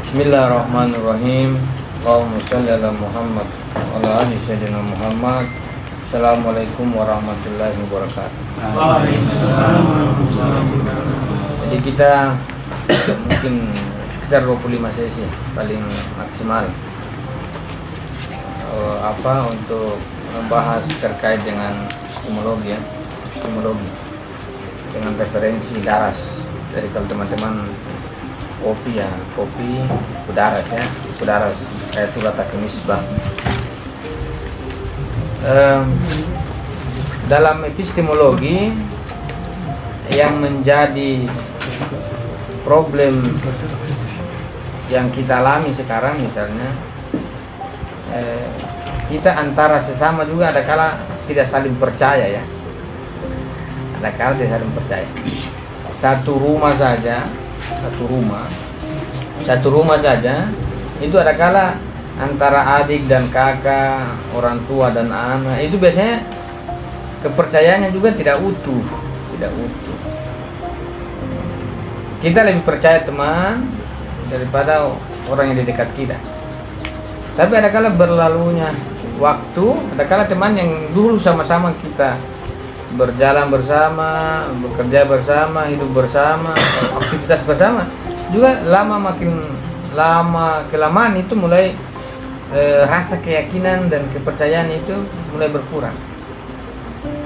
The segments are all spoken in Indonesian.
Bismillahirrahmanirrahim. Allahumma shalli ala Muhammad wa ala ali sayyidina Muhammad. Assalamualaikum warahmatullahi wabarakatuh. Jadi kita mungkin sekitar 25 sesi paling maksimal untuk membahas terkait dengan epistemologi dengan referensi daras. Dari kalau teman-teman kopi Kudaras Ayatul Misbah. Dalam epistemologi yang menjadi problem yang kita alami sekarang, misalnya kita antara sesama juga ada kala tidak saling percaya ya, ada kala tidak saling percaya. Satu rumah saja itu ada kala antara adik dan kakak, orang tua dan anak, itu biasanya kepercayaannya juga tidak utuh. Kita lebih percaya teman daripada orang yang di dekat kita. Tapi ada kala berlalunya waktu, ada kala teman yang dulu sama-sama kita berjalan bersama, bekerja bersama, hidup bersama, aktivitas bersama, juga makin lama kelamaan itu mulai rasa keyakinan dan kepercayaan itu mulai berkurang.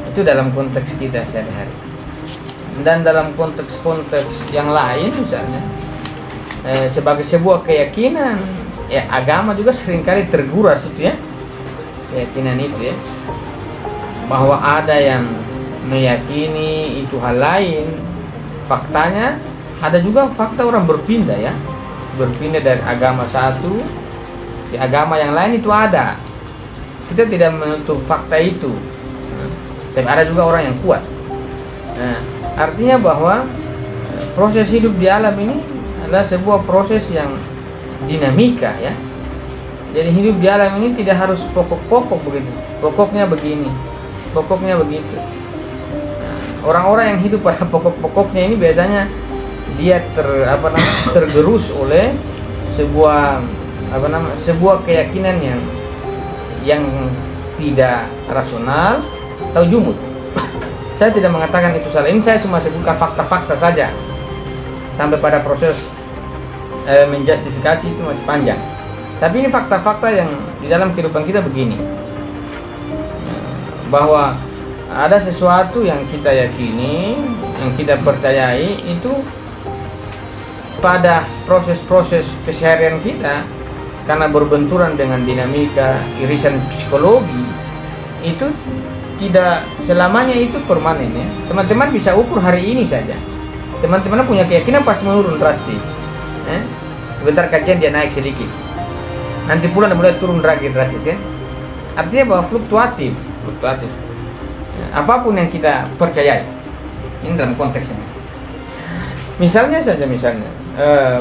Itu dalam konteks kita sehari-hari. Dan dalam konteks yang lain, misalnya sebagai sebuah keyakinan, ya agama juga seringkali terguras itu ya, keyakinan itu ya, bahwa ada yang meyakini itu hal lain. Faktanya ada juga fakta orang berpindah dari agama satu di agama yang lain, itu ada. Kita tidak menutup fakta itu. Tapi ada juga orang yang kuat. Artinya bahwa proses hidup di alam ini adalah sebuah proses yang dinamika ya. Jadi hidup di alam ini tidak harus pokok-pokok begitu. Pokoknya begini, pokoknya begitu. Orang-orang yang hidup pada pokok-pokoknya ini biasanya dia tergerus oleh sebuah keyakinan yang tidak rasional atau jumud. Saya tidak mengatakan itu salah. Ini saya cuma sebutkan fakta-fakta saja. Sampai pada proses menjustifikasi itu masih panjang. Tapi ini fakta-fakta yang di dalam kehidupan kita begini. Bahwa ada sesuatu yang kita yakini, yang kita percayai, itu pada proses-proses keseharian kita, karena berbenturan dengan dinamika irisan psikologi, itu tidak selamanya itu permanen ya. Teman-teman bisa ukur hari ini saja. Teman-teman punya keyakinan pasti menurun drastis. Sebentar kajian dia naik sedikit, nanti pula mulai turun lagi drastis ya. Artinya bahwa fluktuatif. Apapun yang kita percayai, ini dalam konteksnya. Misalnya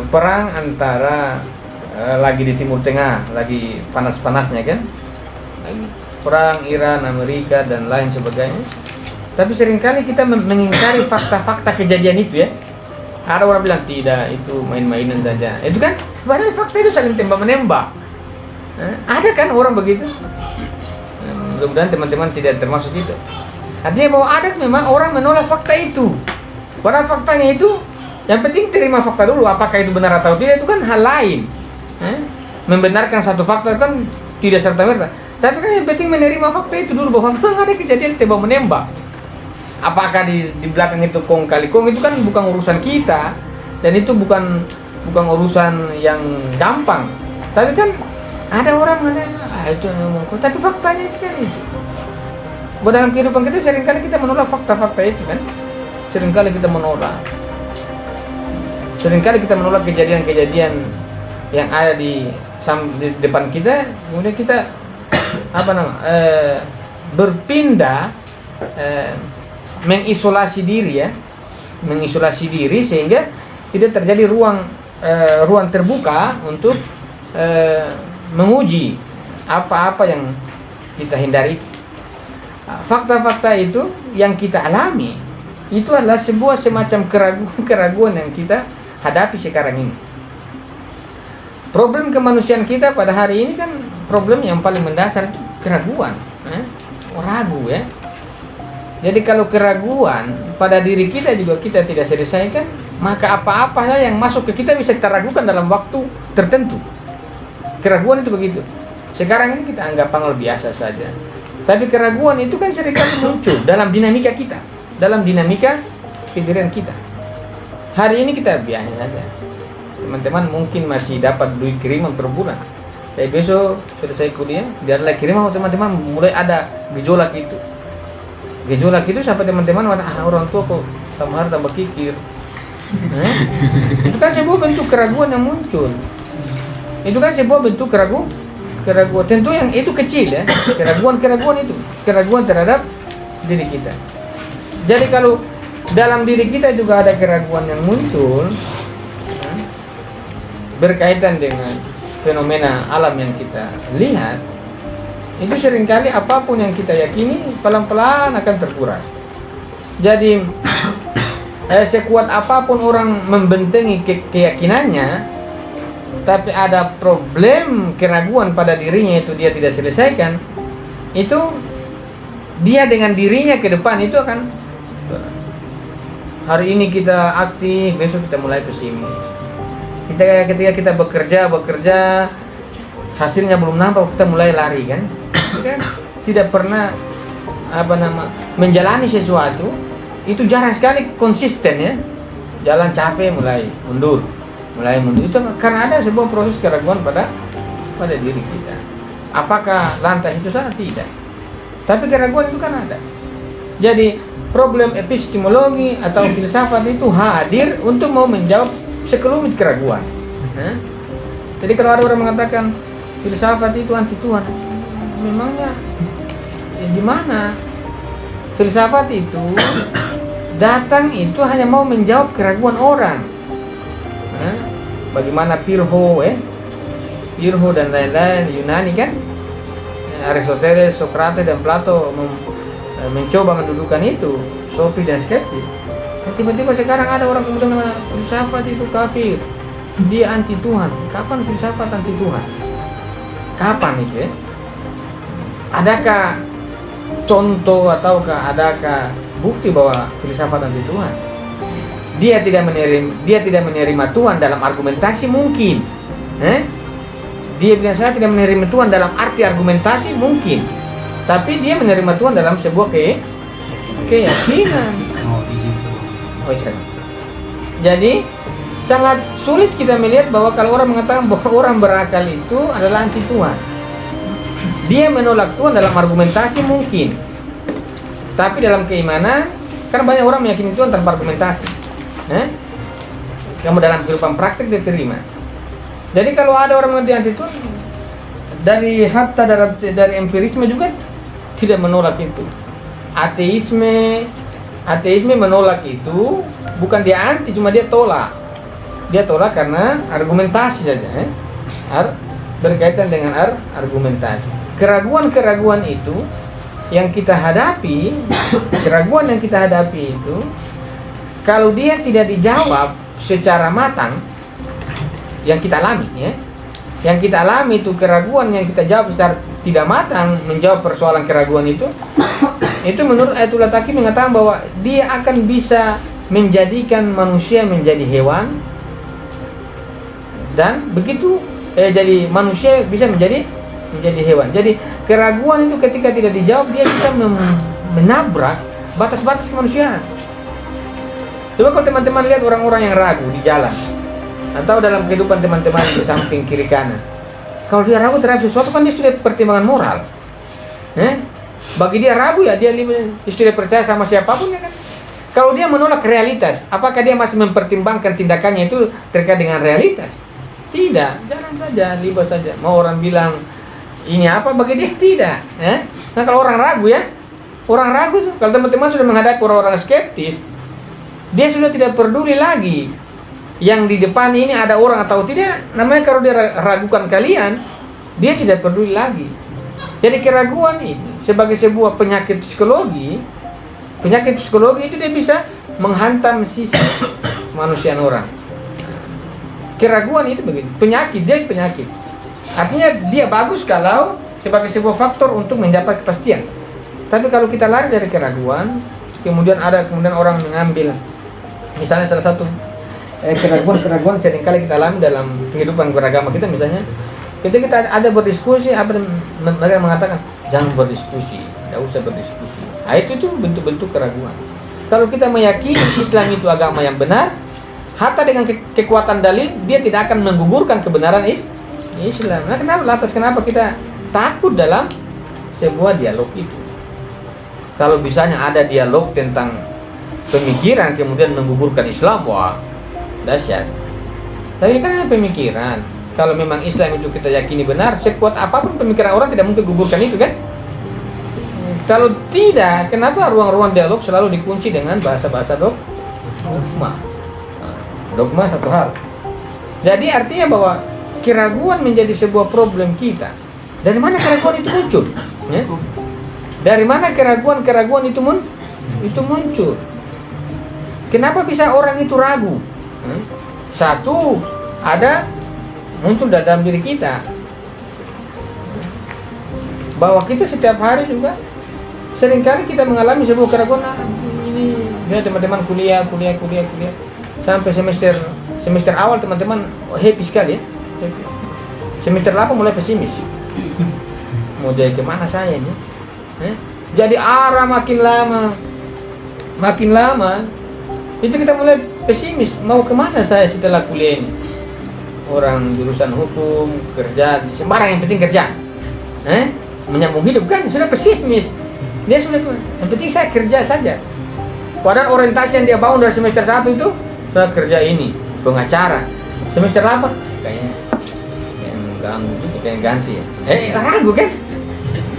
perang antara lagi di Timur Tengah, lagi panas-panasnya kan, lagi perang Iran, Amerika dan lain sebagainya. Tapi seringkali kita mengingkari fakta-fakta kejadian itu ya. Ada orang bilang tidak, itu main-mainan saja. Itu kan, padahal fakta itu saling tembak-menembak. Ada kan orang begitu? Mudah-mudahan teman-teman tidak termasuk itu. Artinya bahwa ada memang orang menolak fakta itu. Padahal faktanya itu, yang penting terima fakta dulu. Apakah itu benar atau tidak, itu kan hal lain. Membenarkan satu fakta kan tidak serta-merta. Tapi kan yang penting menerima fakta itu dulu, bahwa memang ada kejadian tembak menembak. Apakah di belakang itu kong kali kong, itu kan bukan urusan kita. Dan itu bukan urusan yang gampang. Tapi kan ada orang itu ngomong, tapi faktanya itu kan itu. Dalam kehidupan kita seringkali kita menolak fakta-fakta itu kan. Seringkali kita menolak kejadian-kejadian yang ada di depan kita. Kemudian kita berpindah, mengisolasi diri sehingga tidak terjadi ruang terbuka untuk menguji apa-apa yang kita hindari. Fakta-fakta itu yang kita alami itu adalah sebuah semacam keraguan yang kita hadapi sekarang ini. problem kemanusiaan kita pada hari ini kan problem yang paling mendasar itu keraguan, ragu ya. Jadi kalau keraguan pada diri kita juga kita tidak selesaikan, maka apa-apa saja yang masuk ke kita bisa kita ragukan dalam waktu tertentu. Keraguan itu begitu. Sekarang ini kita anggap hal biasa saja. Tapi keraguan itu kan seringkali muncul dalam dinamika kita, dalam dinamika pikiran kita. Hari ini kita biasa saja. Teman-teman mungkin masih dapat duit kiriman per bulan. Tapi besok selesai kuliah, dia ada lagi kiriman, teman-teman mulai ada gejolak itu. Gejolak itu sampai teman-teman orang tua kok tambah hari tambah kikir. Itu kan sebuah bentuk keraguan yang muncul. Itu kan sebuah bentuk keraguan. Tentu yang itu kecil ya. Keraguan itu, keraguan terhadap diri kita. Jadi kalau dalam diri kita juga ada keraguan yang muncul berkaitan dengan fenomena alam yang kita lihat, itu seringkali apapun yang kita yakini pelan-pelan akan terkuras. Jadi sekuat apapun orang membentengi keyakinannya, tapi ada problem keraguan pada dirinya itu dia tidak selesaikan, itu dia dengan dirinya ke depan itu akan, hari ini kita aktif, besok kita mulai pesimis. Ketika kita bekerja, hasilnya belum nampak, kita mulai lari kan? Kita tidak pernah menjalani sesuatu, itu jarang sekali konsisten ya. Jalan capek mulai mundur. Itu karena ada sebuah proses keraguan pada diri kita. Apakah lantas itu salah? Tidak. Tapi keraguan itu kan ada. Jadi problem epistemologi atau filsafat itu hadir untuk mau menjawab sekelumit keraguan. Jadi kalau ada orang mengatakan filsafat itu anti Tuhan, memangnya ya gimana? Filsafat itu datang itu hanya mau menjawab keraguan orang. Bagaimana Pirho dan lain-lain Yunani kan, Aristoteles, Socrates dan Plato mencoba mendudukan itu, Sophie dan skeptis. Tiba-tiba sekarang ada orang kemudian mengatakan filsafat itu kafir, dia anti Tuhan. Kapan filsafat anti Tuhan? Kapan itu ya? Adakah contoh ataukah adakah bukti bahwa filsafat anti Tuhan? Dia tidak menerima Tuhan dalam argumentasi mungkin. Dia bilang saya tidak menerima Tuhan dalam arti argumentasi mungkin. Tapi dia menerima Tuhan dalam sebuah keyakinan. Jadi sangat sulit kita melihat bahwa kalau orang mengatakan bahwa orang berakal itu adalah anti Tuhan. Dia menolak Tuhan dalam argumentasi mungkin. Tapi dalam keimanan, karena banyak orang meyakini Tuhan tanpa argumentasi. Kamu dalam kehidupan praktik diterima. Jadi kalau ada orang mengatakan anti Tuhan, dari empirisme juga tidak menolak itu. Ateisme menolak itu, bukan dia anti, cuma dia tolak. Dia tolak karena argumentasi saja, berkaitan dengan argumentasi. Keraguan itu yang kita hadapi, itu kalau dia tidak dijawab secara matang, yang kita alami itu keraguan yang kita jawab secara tidak matang, menjawab persoalan keraguan itu menurut Ayatullah Taqi mengatakan bahwa dia akan bisa menjadikan manusia menjadi hewan, dan begitu jadi manusia bisa menjadi hewan. Jadi keraguan itu ketika tidak dijawab, dia bisa menabrak batas-batas kemanusiaan. Coba kalau teman-teman lihat orang-orang yang ragu di jalan atau dalam kehidupan teman-teman di samping kiri kanan, kalau dia ragu terhadap sesuatu kan dia sudah pertimbangan moral. Bagi dia ragu ya dia sudah percaya sama siapapun ya kan. Kalau dia menolak realitas, apakah dia masih mempertimbangkan tindakannya itu terkait dengan realitas? Tidak, jarang saja, libat saja. Mau orang bilang ini apa, bagi dia tidak. Nah kalau orang ragu tuh, kalau teman-teman sudah menghadapi orang-orang skeptis, dia sudah tidak peduli lagi yang di depan ini ada orang atau tidak. Namanya kalau dia ragukan kalian, dia tidak peduli lagi. Jadi keraguan ini sebagai sebuah penyakit psikologi itu dia bisa menghantam sisi manusia orang. keraguan itu begini, penyakit, dia penyakit. Artinya dia bagus kalau sebagai sebuah faktor untuk mendapat kepastian. Tapi kalau kita lari dari keraguan, kemudian orang mengambil, misalnya salah satu keraguan seringkali kita alami dalam kehidupan beragama kita, misalnya ketika kita ada berdiskusi, mereka mengatakan jangan berdiskusi, tidak usah berdiskusi. Nah, itu tuh bentuk-bentuk keraguan. Kalau kita meyakini Islam itu agama yang benar, hatta dengan kekuatan dalil, dia tidak akan menggugurkan kebenaran Islam. Nah, kenapa kita takut dalam sebuah dialog itu? Kalau misalnya ada dialog tentang pemikiran kemudian menggugurkan Islam, wah dahsyat. Tapi kan pemikiran, kalau memang Islam itu kita yakini benar, sekuat apapun pemikiran orang tidak mungkin gugurkan itu kan? Kalau tidak, kenapa ruang-ruang dialog selalu dikunci dengan bahasa-bahasa dogma? Dogma satu hal. Jadi artinya bahwa keraguan menjadi sebuah problem kita. Dari mana keraguan itu muncul? Ya? Dari mana keraguan itu muncul? Kenapa bisa orang itu ragu? Satu, ada muncul dalam diri kita bahwa kita setiap hari juga seringkali kita mengalami sebuah keraguan. Ini ya teman-teman kuliah sampai semester awal teman-teman happy sekali ya. Semester 8 mulai pesimis. Mau jadi kemana saya ini? Jadi arah makin lama itu kita mulai pesimis. Mau kemana saya setelah kuliah ini? Orang jurusan hukum, kerja, sembarang yang penting kerja. Menyambung hidup kan sudah pesimis. Dia sudah, yang penting saya kerja saja. Padahal orientasi yang dia bangun dari semester 1 itu, saya kerja ini, pengacara. Semester 8, kayaknya mengganggu gitu, kayak ganti ya. Ragu kan?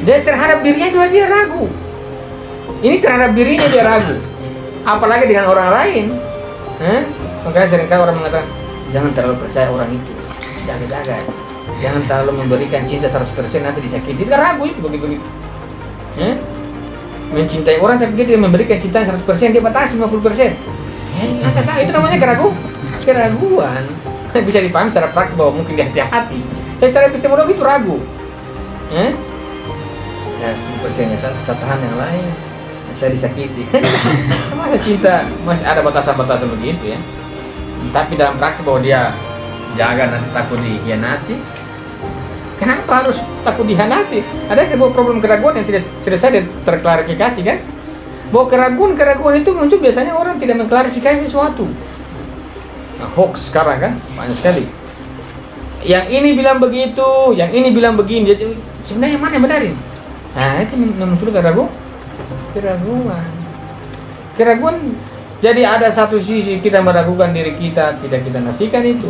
Dia terhadap dirinya dia ragu. Ini terhadap dirinya dia ragu. Apalagi dengan orang lain. Makanya seringkali orang mengatakan, jangan terlalu percaya orang itu. Jaga-jaga. Jangan terlalu memberikan cinta 100%, nanti disakiti. Dia ragu itu begitu. Mencintai orang tapi dia tidak memberikan cinta 100%, dia batasi 50%. Itu namanya keraguan. Bisa dipahami secara praktis bahwa mungkin dia hati-hati. Tapi secara epistemologi itu ragu. Ya 10% satu hal yang lain, saya disakiti. Masa cinta masih ada batasan-batasan begitu ya. Tapi dalam praktis bahwa dia jaga nanti takut dikhianati. Kenapa harus takut dikhianati? Ada sebuah problem keraguan yang tidak selesai dan terklarifikasi kan? Bahwa keraguan itu muncul biasanya orang tidak mengklarifikasi sesuatu. Nah, hoax sekarang kan banyak sekali. Yang ini bilang begitu, yang ini bilang begini. Jadi sebenarnya mana yang benar ini? Nah, itu muncul keraguan. Jadi ada satu sisi kita meragukan diri kita, tidak kita nafikan itu.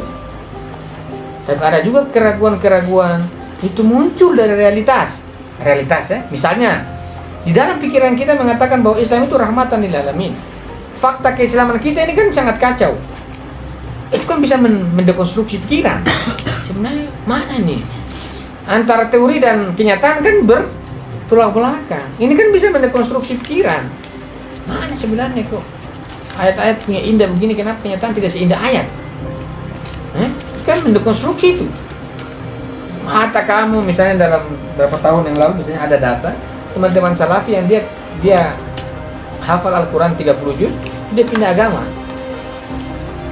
Tapi ada juga keraguan itu muncul dari realitas ya. Misalnya di dalam pikiran kita mengatakan bahwa Islam itu rahmatan lil alamin. Fakta keislaman kita ini kan sangat kacau. Itu kan bisa mendekonstruksi pikiran. Sebenarnya mana nih antara teori dan kenyataan kan bertolak belakang. Ini kan bisa mendekonstruksi pikiran. Mana sebenarnya kok ayat-ayat punya indah begini, kenapa kenyataan tidak seindah ayat? Kan mendekonstruksi itu. Mata kamu misalnya dalam beberapa tahun yang lalu misalnya ada data teman-teman salafi yang dia hafal Al-Quran 30 juz, dia pindah agama.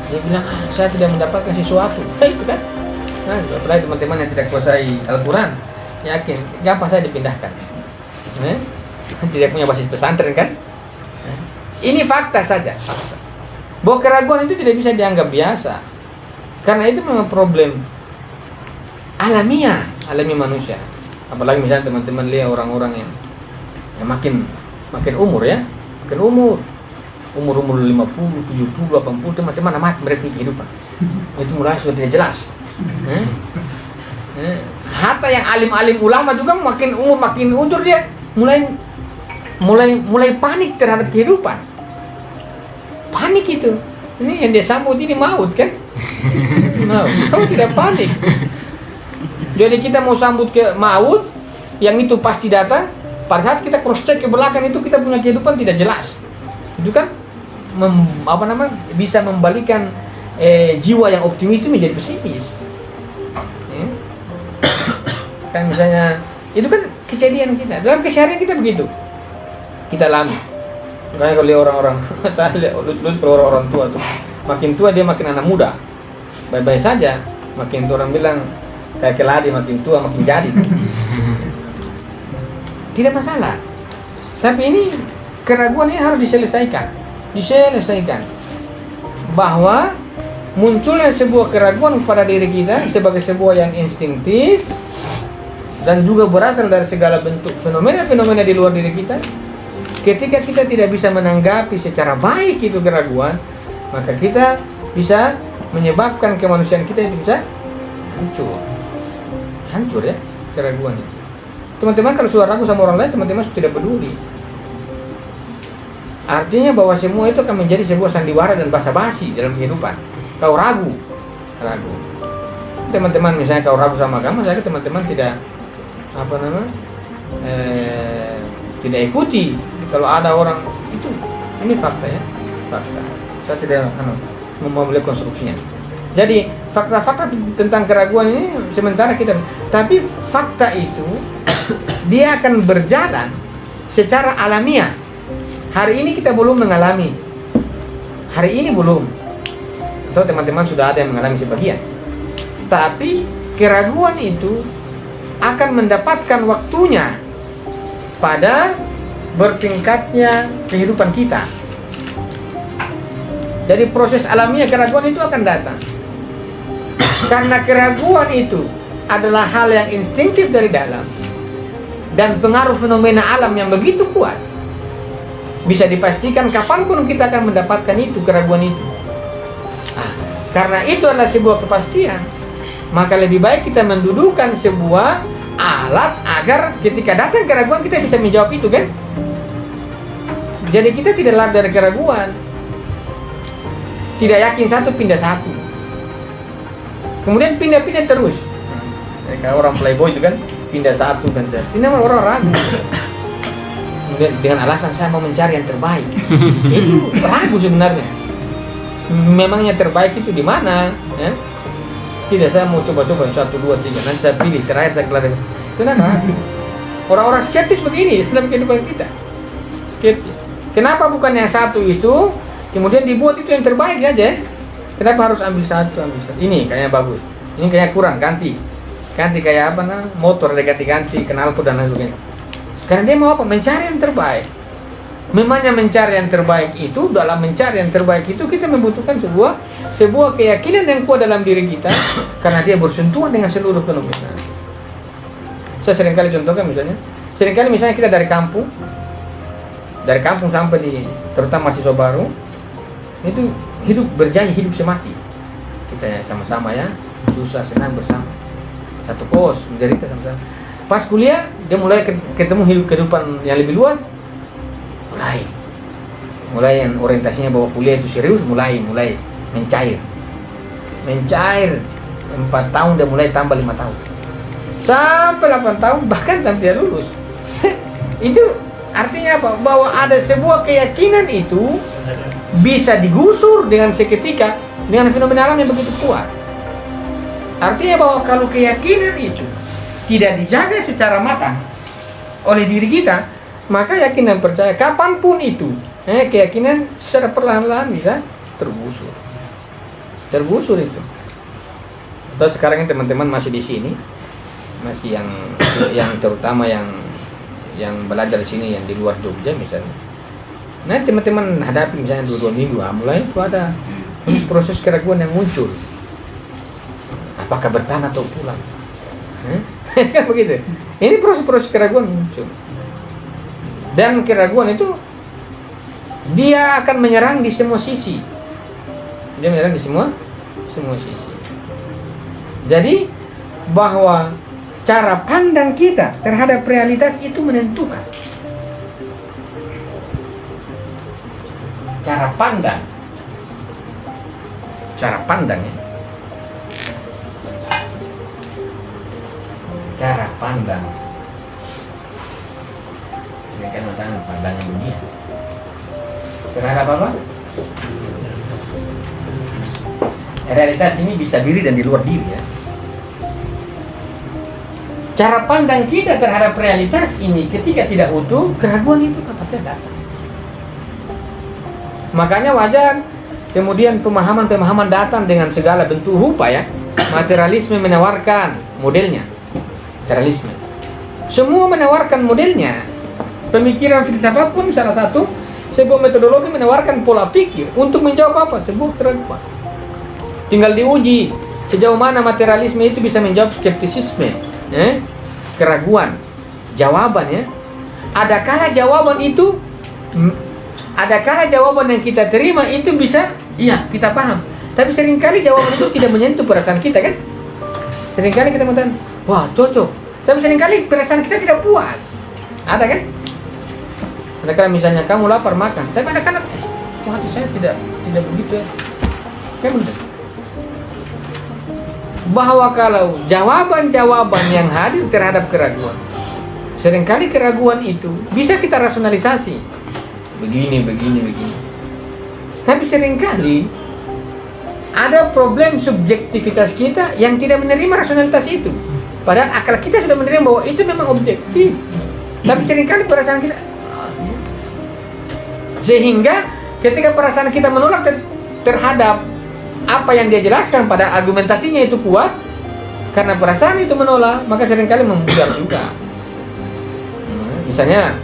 Dia bilang, saya tidak mendapatkan sesuatu. Itu kan? Nah, apalagi teman-teman yang tidak kuasai Al-Quran, yakin, gampang saya dipindahkan. Tidak punya basis pesantren kan? Ini fakta saja. Bahwa keraguan itu tidak bisa dianggap biasa. Karena itu memang problem alami manusia. Apalagi misalnya teman-teman lihat orang-orang yang makin umur ya, umur 50, 70, 80, teman-teman amat mereka kehidupan. Itu mulai sudah tidak jelas. Hatta yang alim-alim ulama juga makin umur makin undur dia mulai panik terhadap kehidupan. Panik itu. Ini yang dia sambut ini maut kan? Maut tidak panik. Jadi kita mau sambut ke maut, yang itu pasti datang. Pada saat kita cross check ke belakang itu kita punya kehidupan tidak jelas. Itu kan bisa membalikan jiwa yang optimis itu menjadi pesimis. Ya. Kan misalnya itu kan kejadian kita dalam keseharian kita begitu, kita alami. Makanya kalau lihat orang-orang lucu-lucu, kalau orang tua tuh makin tua dia makin anak muda, baik-baik saja. Makin tua orang bilang kayak keladi, makin tua makin jadi. Tidak masalah. Tapi ini keraguan ini harus diselesaikan. Bahwa munculnya sebuah keraguan pada diri kita sebagai sebuah yang instinktif dan juga berasal dari segala bentuk fenomena-fenomena di luar diri kita. Ketika kita tidak bisa menanggapi secara baik itu keraguan, maka kita bisa menyebabkan kemanusiaan kita itu bisa hancur ya, keraguan itu. Teman-teman kalau sudah ragu sama orang lain, teman-teman sudah tidak peduli. Artinya bahwa semua itu akan menjadi sebuah sandiwara dan basa-basi dalam kehidupan. Kau ragu. Teman-teman misalnya kau ragu sama agama, saya teman-teman tidak tidak ikuti. Kalau ada orang itu, ini fakta ya, fakta. Saya tidak mau melihat konstruksinya. Jadi fakta-fakta tentang keraguan ini sementara kita, tapi fakta itu dia akan berjalan secara alamiah. Hari ini kita belum mengalami, hari ini belum, atau teman-teman sudah ada yang mengalami sebagian. Tapi keraguan itu akan mendapatkan waktunya pada bertingkatnya kehidupan kita. Jadi proses alamiah keraguan itu akan datang. Karena keraguan itu adalah hal yang instinktif dari dalam dan pengaruh fenomena alam yang begitu kuat, bisa dipastikan kapanpun kita akan mendapatkan itu, keraguan itu. Karena itu adalah sebuah kepastian, maka lebih baik kita mendudukan sebuah alat agar ketika datang keraguan kita bisa menjawab itu, kan? Jadi kita tidak lari dari keraguan, tidak yakin satu pindah satu, kemudian pindah-pindah terus. Kayak orang playboy itu kan, pindah satu dan pindah, orang ragu. Kemudian dengan alasan saya mau mencari yang terbaik. Itu ragu sebenarnya. Memangnya terbaik itu di mana? Ya? Tidak, saya mau coba-coba 1, 2, 3, nanti saya pilih terakhir saya kelar. Itu ragu. Orang-orang skeptis begini dalam kehidupan kita. Skeptis. Kenapa bukan yang satu itu kemudian dibuat itu yang terbaik saja? Kenapa harus ambil satu? Ini kayaknya bagus, ini kayaknya kurang, ganti kayak motor ada ganti knalpot dan lain sebagainya. Karena dia mau apa? Mencari yang terbaik. Memangnya mencari yang terbaik itu, dalam mencari yang terbaik itu kita membutuhkan sebuah keyakinan yang kuat dalam diri kita, karena dia bersentuhan dengan seluruh fenomena. Saya seringkali contohkan misalnya kita dari kampung sampai terutama mahasiswa baru itu hidup berjanji hidup semati, kita ya sama-sama ya, susah senang bersama, satu kos, menderita sama-sama. Pas kuliah dia mulai ketemu hidup kehidupan yang lebih luas, mulai yang orientasinya bahwa kuliah itu serius, mulai mencair 4 tahun dia mulai tambah 5 tahun sampai 8 tahun bahkan sampai dia lulus. Itu artinya apa? Bahwa ada sebuah keyakinan itu bisa digusur dengan seketika dengan fenomena alam yang begitu kuat. Artinya bahwa kalau keyakinan itu tidak dijaga secara matang oleh diri kita, maka yakin dan percaya kapanpun itu keyakinan secara perlahan-lahan bisa tergusur itu. Terus sekarang ini teman-teman masih di sini, masih yang terutama yang belajar di sini, yang di luar Jogja misalnya. Nah teman-teman hadapi misalnya 2 minggu, mulai itu ada proses keraguan yang muncul. Apakah bertahan atau pulang? Kan begitu. Ini proses keraguan muncul. Dan keraguan itu dia akan menyerang di semua sisi. Dia menyerang di semua sisi. Jadi bahwa cara pandang kita terhadap realitas itu menentukan. Cara pandang ya. Cara pandang. Ini kan tentang pandangan dunia. Terhadap apa? realitas ini bisa diri dan di luar diri ya. Cara pandang kita terhadap realitas ini ketika tidak utuh, keraguan itu pasti datang. Makanya wajar kemudian pemahaman-pemahaman datang dengan segala bentuk rupa ya. Materialisme menawarkan modelnya, materialisme. Semua menawarkan modelnya. Pemikiran filsafat pun salah satu sebuah metodologi menawarkan pola pikir untuk menjawab apa? Sebuah keraguan. Tinggal diuji sejauh mana materialisme itu bisa menjawab skeptisisme, keraguan, jawabannya. Adakala jawaban yang kita terima itu bisa, iya kita paham. Tapi seringkali jawaban itu tidak menyentuh perasaan kita kan? Seringkali kita mengatakan, wah cocok. Tapi seringkali perasaan kita tidak puas. Ada kan? Adakala misalnya kamu lapar makan, tapi adakala, hati saya tidak begitu ya. Kan benar. Bahwa kalau jawaban-jawaban yang hadir terhadap keraguan, seringkali keraguan itu bisa kita rasionalisasi. Begini. Tapi seringkali ada problem subjektivitas kita yang tidak menerima rasionalitas itu. Padahal akal kita sudah menerima bahwa itu memang objektif. Tapi seringkali perasaan kita, sehingga ketika perasaan kita menolak terhadap apa yang dia jelaskan pada argumentasinya itu kuat, karena perasaan itu menolak, maka seringkali membudar juga. Misalnya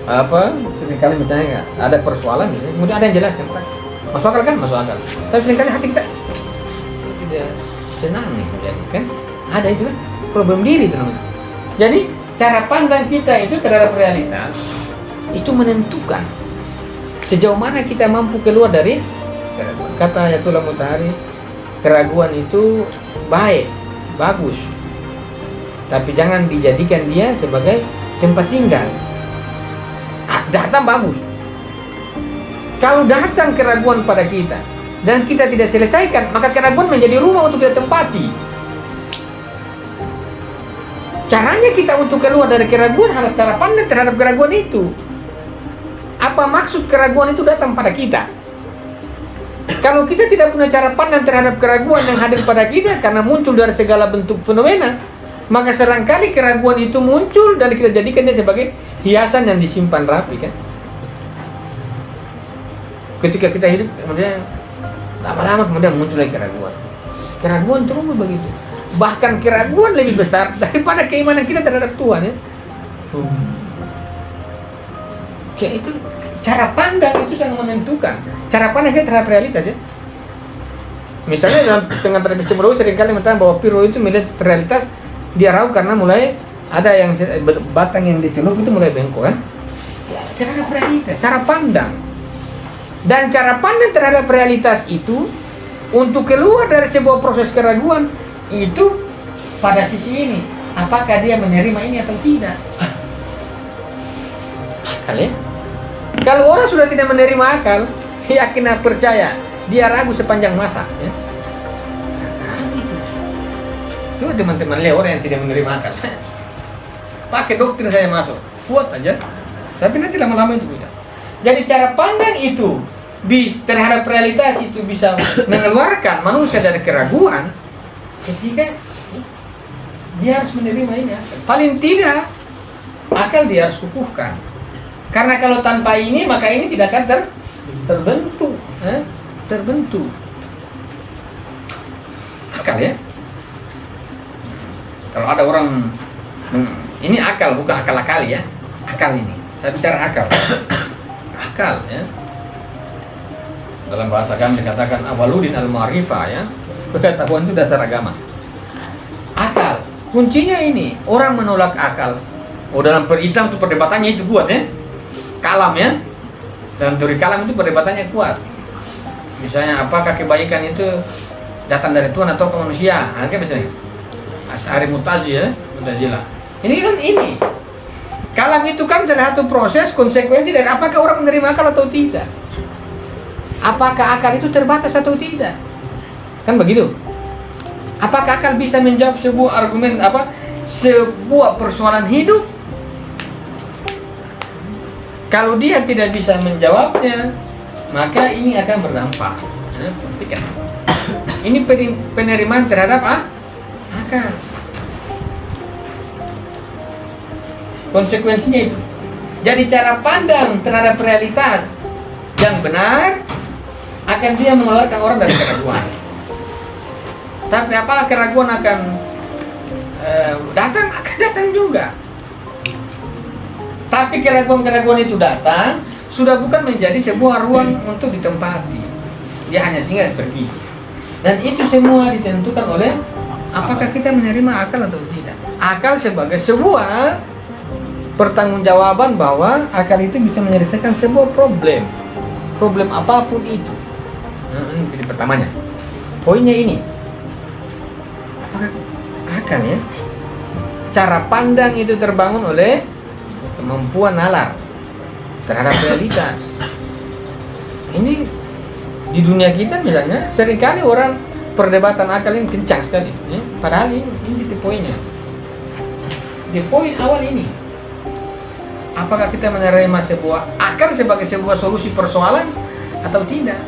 seringkali misalnya ada persoalan, kemudian ada yang jelaskan, masuk akal kan? Masuk akal. Tapi seringkali hati kita tidak senang nih, kan? Ada itu kan problem diri teman-teman. Jadi cara pandang kita itu terhadap realitas itu menentukan sejauh mana kita mampu keluar dari keraguan. Kata Ayatullah Mutahari, keraguan itu baik, bagus, tapi jangan dijadikan dia sebagai tempat tinggal. Datang bagus. Kalau datang keraguan pada kita dan kita tidak selesaikan, maka keraguan menjadi rumah untuk kita tempati. Caranya kita untuk keluar dari keraguan harus cara pandang terhadap keraguan itu. Apa maksud keraguan itu datang pada kita? Kalau kita tidak punya cara pandang terhadap keraguan yang hadir pada kita karena muncul dari segala bentuk fenomena, maka serangkali keraguan itu muncul dan kita jadikan dia sebagai hiasan yang disimpan rapi kan. Ketika kita hidup kemudian lama-lama kemudian muncul lagi keraguan. Keraguan terus begitu. Bahkan keraguan lebih besar daripada keimanan kita terhadap Tuhan ya. Kayak itu cara pandang itu sangat menentukan. Cara pandang kita terhadap realitas ya. Misalnya dalam dengan epistemologi seringkali mengatakan bahwa Piro itu melihat realitas dia ragu karena mulai ada yang batang yang dicelup itu mulai bengkok kan. Terhadap realitas, cara pandang. Dan cara pandang terhadap realitas itu untuk keluar dari sebuah proses keraguan itu pada sisi ini, apakah dia menerima ini atau tidak? Akal ya. Kalau orang sudah tidak menerima akal, yakin dan percaya, dia ragu sepanjang masa ya. Coba teman-teman lihat orang yang tidak menerima akal. Pakai doktrin saya masuk, kuat aja. Tapi nanti lama-lama itu tidak. Jadi cara pandang itu terhadap realitas itu bisa mengeluarkan manusia dari keraguan ketika dia harus menerima ini. Paling tidak akal dia harus kukuhkan. Karena kalau tanpa ini maka ini tidak akan terbentuk. Akal ya. Kalau ada orang ini akal bukan akal ya. Akal ini. Saya bicara akal. Akal ya. Dalam bahasa kami dikatakan awaludin al-ma'rifah ya. Pengetahuan itu dasar agama. Akal. Kuncinya ini, orang menolak akal. Oh, dalam Islam itu perdebatannya itu kuat ya. Kalam ya. Dalam teori kalam itu perdebatannya kuat. Misalnya apakah kebaikan itu datang dari Tuhan atau ke manusia? Nah, kan misalnya Asy'ari Mu'tazilah ya, Ini kan ini. Kalam itu kan salah satu proses konsekuensi dari apakah orang menerima akal atau tidak. Apakah akal itu terbatas atau tidak? Kan begitu. Apakah akal bisa menjawab sebuah argumen sebuah persoalan hidup? Kalau dia tidak bisa menjawabnya, maka ini akan berdampak. Perhatikan. Ini penerimaan terhadap akal. Konsekuensinya itu. Jadi cara pandang terhadap realitas yang benar akan dia mengeluarkan orang dari keraguan. Tapi apakah keraguan akan datang? Akan datang juga. Tapi keraguan-keraguan itu datang sudah bukan menjadi sebuah ruang untuk ditempati. Dia hanya singgah pergi. Dan itu semua ditentukan oleh apakah kita menerima akal atau tidak. Akal sebagai sebuah pertanggungjawaban bahwa akal itu bisa menyelesaikan sebuah problem apapun itu. Ini jadi pertamanya. Poinnya ini, apakah akal ya, cara pandang itu terbangun oleh kemampuan nalar terhadap realitas. Ini di dunia kita misalnya seringkali orang perdebatan akal ini kencang sekali ya? Padahal ini di poinnya, di poin awal ini, apakah kita menerima sebuah akal sebagai sebuah solusi persoalan atau tidak.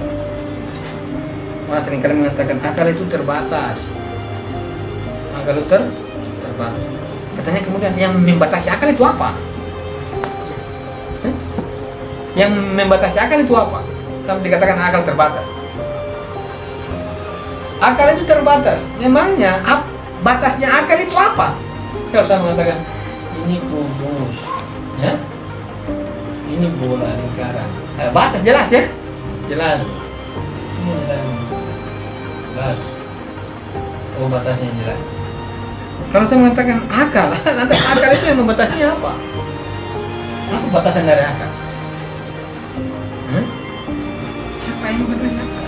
Orang seringkali mengatakan akal itu terbatas, akal itu terbatas. Katanya kemudian yang membatasi akal itu apa? Yang membatasi akal itu apa? Kalau dikatakan akal terbatas, akal itu terbatas. Memangnya batasnya akal itu apa? Kalau saya mengatakan ini kubus, ya, ini bola lingkaran, batas jelas ya, jelas. Ini jelas. Oh, batasnya jelas. Kalau saya mengatakan akal, lantas akal itu yang membatasinya apa? Apa batasan dari akal? Apa yang membatasi akal?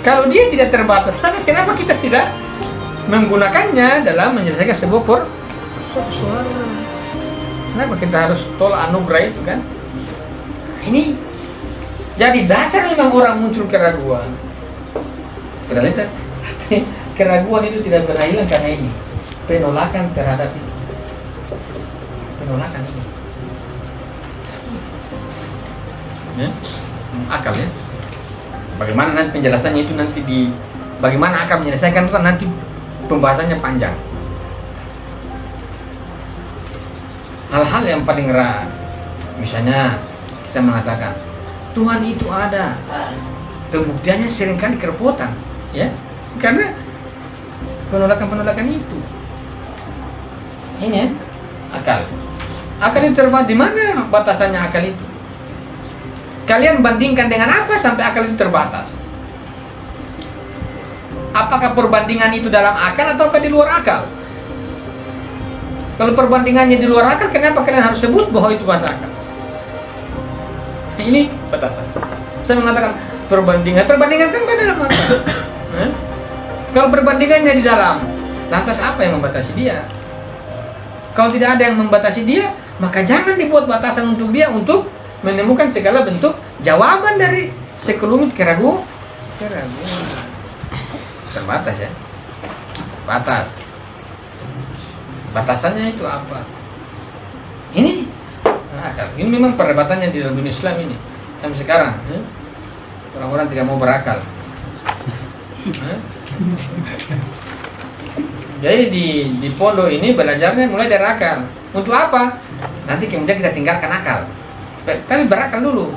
Kalau dia tidak terbatas, lantas kenapa kita tidak menggunakannya dalam menyelesaikan sebuah persoalan? Kenapa kita harus tolak anugerah itu kan? Ini jadi dasar memang orang muncul keraguan. Kita lihat, keraguan itu tidak pernah hilang karena ini penolakan terhadap itu. Penolakan ini. Ya? Akal ya. Bagaimana nanti penjelasannya itu nanti bagaimana akal menyelesaikan itu kan nanti pembahasannya panjang. Hal-hal yang paling misalnya kita mengatakan Tuhan itu ada, pembuktiannya seringkali kerepotan, ya, karena penolakan itu. Ini ya, akal itu terbatas. Di mana batasannya akal itu? Kalian bandingkan dengan apa sampai akal itu terbatas? Apakah perbandingan itu dalam akal ataukah di luar akal? Kalau perbandingannya di luar akal, kenapa kalian harus sebut bahwa itu masuk akal? Ini batasan. Saya mengatakan perbandingan kan dalam akal. Kalau perbandingannya di dalam, lantas apa yang membatasi dia? Kalau tidak ada yang membatasi dia, maka jangan dibuat batasan untuk dia untuk menemukan segala bentuk jawaban dari sekelumit keraguan. Terbatas ya. Batas. Batasannya itu apa? Ini akal. Ini memang perdebatannya di dalam dunia Islam ini. Sampai sekarang, orang-orang tidak mau berakal. Jadi di pondok ini belajarnya mulai dari akal. Untuk apa? Nanti kemudian kita tinggalkan akal. Tapi berakal dulu.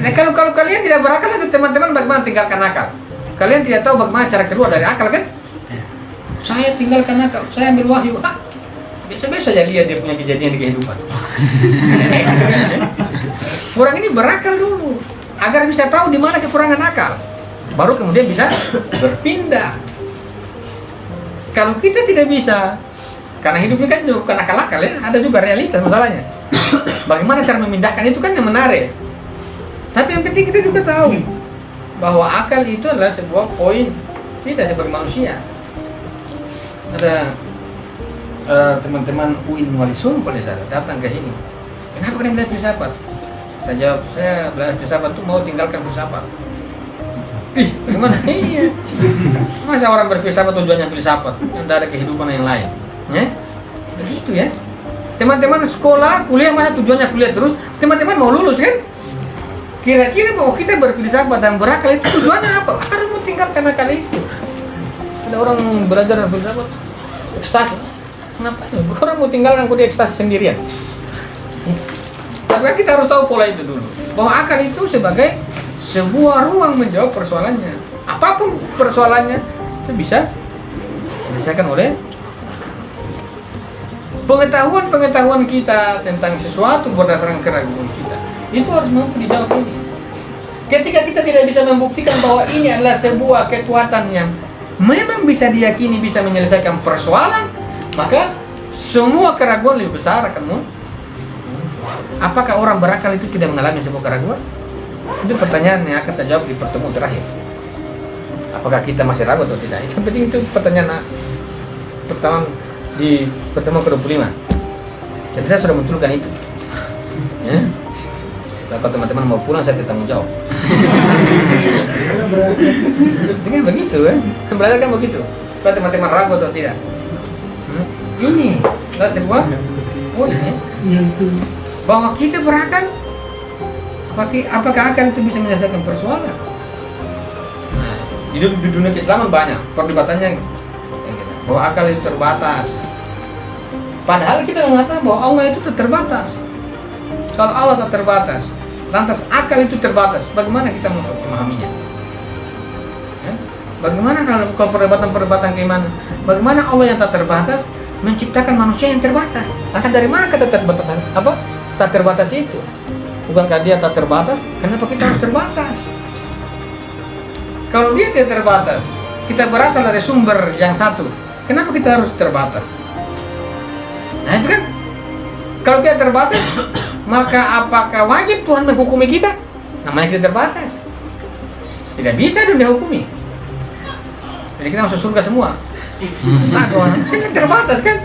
Nah, kalau kalian tidak berakal, teman-teman bagaimana tinggalkan akal? Kalian tidak tahu bagaimana cara keluar dari akal kan? Saya tinggalkan akal, saya ambil wahyu. Biasa-biasa saja lihat dia punya kejadian di kehidupan. Orang ini berakal dulu agar bisa tahu di mana kekurangan akal. Baru kemudian bisa berpindah. Kalau kita tidak bisa, karena hidup ini kan bukan akal-akal ya, ada juga realitas masalahnya. Bagaimana cara memindahkan itu kan yang menarik. Tapi yang penting kita juga tahu bahwa akal itu adalah sebuah poin kita sebagai manusia. Ada teman-teman UIN Wali Songo pada saat datang ke sini. Kenapa kalian belajar filsafat? Saya jawab, saya belajar filsafat itu mau tinggalkan filsafat. Ih, bagaimana? Iya. Masa orang berfilsafat tujuannya filsafat? Tidak ada kehidupan yang lain. Ya? Begitu ya. Teman-teman sekolah, kuliah, masa tujuannya kuliah terus? Teman-teman mau lulus kan? Kira-kira bahwa kita berfilsafat dan berakal itu tujuannya apa? Harus meninggalkan akal itu. Ada orang belajar filsafat ekstasi. Ngapain? Orang mau tinggalkan kode ekstasi sendirian. Tapi kita harus tahu pola itu dulu. Bahwa akal itu sebagai sebuah ruang menjawab persoalannya. Apapun persoalannya itu bisa diselesaikan oleh pengetahuan kita tentang sesuatu berdasarkan keraguan kita. Itu harus mampu dijawab ini. Ketika kita tidak bisa membuktikan bahwa ini adalah sebuah kekuatan yang memang bisa diyakini bisa menyelesaikan persoalan, maka semua keraguan lebih besar akan muncul. Apakah orang berakal itu tidak mengalami sebuah keraguan? Itu pertanyaan yang akan saya jawab di pertemuan terakhir. Apakah kita masih ragu atau tidak? Yang penting itu pertanyaan pertama di pertemuan ke-25. Jadi saya sudah munculkan itu. Ya. Kalau teman-teman mau pulang saya tanggung jawab. Dengan begitu kan belajar kan begitu. Supaya teman-teman ragu atau tidak. Ini adalah sebuah poin bahwa kita berakal. Apakah akal itu bisa menyelesaikan persoalan? Nah, di dunia keislaman banyak perdebatannya bahwa akal itu terbatas. Padahal kita mengatakan bahwa Allah itu terbatas. Kalau Allah tak terbatas, lantas akal itu terbatas. Bagaimana kita memahaminya? Ya? Bagaimana kalau perdebatan keimanan? Bagaimana Allah yang tak terbatas menciptakan manusia yang terbatas? Lantas dari mana kata terbatas? Apa? Tak terbatas itu? Bukankah dia tak terbatas? Kenapa kita harus terbatas? Kalau dia tidak terbatas, kita berasal dari sumber yang satu. Kenapa kita harus terbatas? Nah itu kan, kalau kita terbatas, maka apakah wajib Tuhan menghukumi kita? Namanya kita terbatas. Tidak bisa dunia hukumi. Jadi kita masuk surga semua. Nah, kita terbatas kan?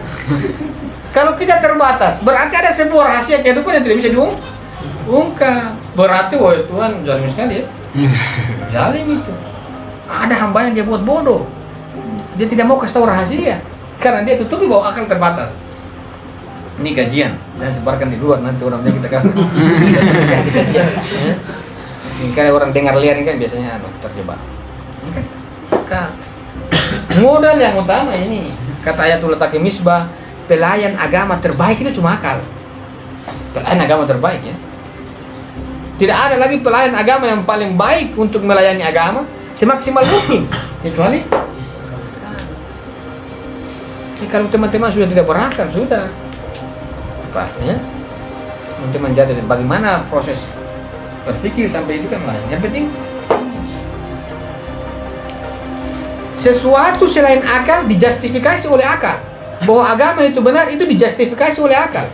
Kalau kita terbatas, berarti ada sebuah rahasia kehidupan yang tidak bisa diungkap. Berarti wah Tuhan zalim sekali ya. Zalim itu. Ada hamba yang dia buat bodoh. Dia tidak mau kasih tahu rahasia karena dia tutupi bahwa akal terbatas. Ini kajian, saya sebarkan di luar nanti orang kita kan. Ini kan orang dengar liar ini kan biasanya terjebak. Ini kan modal yang utama ini. Kata Ayatullah Taqi Misbah, pelayan agama terbaik itu cuma akal. Pelayan agama terbaik ya. Tidak ada lagi pelayan agama yang paling baik untuk melayani agama semaksimal mungkin, kecuali kalau teman-teman sudah tidak berakal, sudah apa ya? Teman-teman jadi bagaimana proses berpikir sampai itu kan lain. Yang penting sesuatu selain akal dijustifikasi oleh akal. Bahwa agama itu benar itu dijustifikasi oleh akal.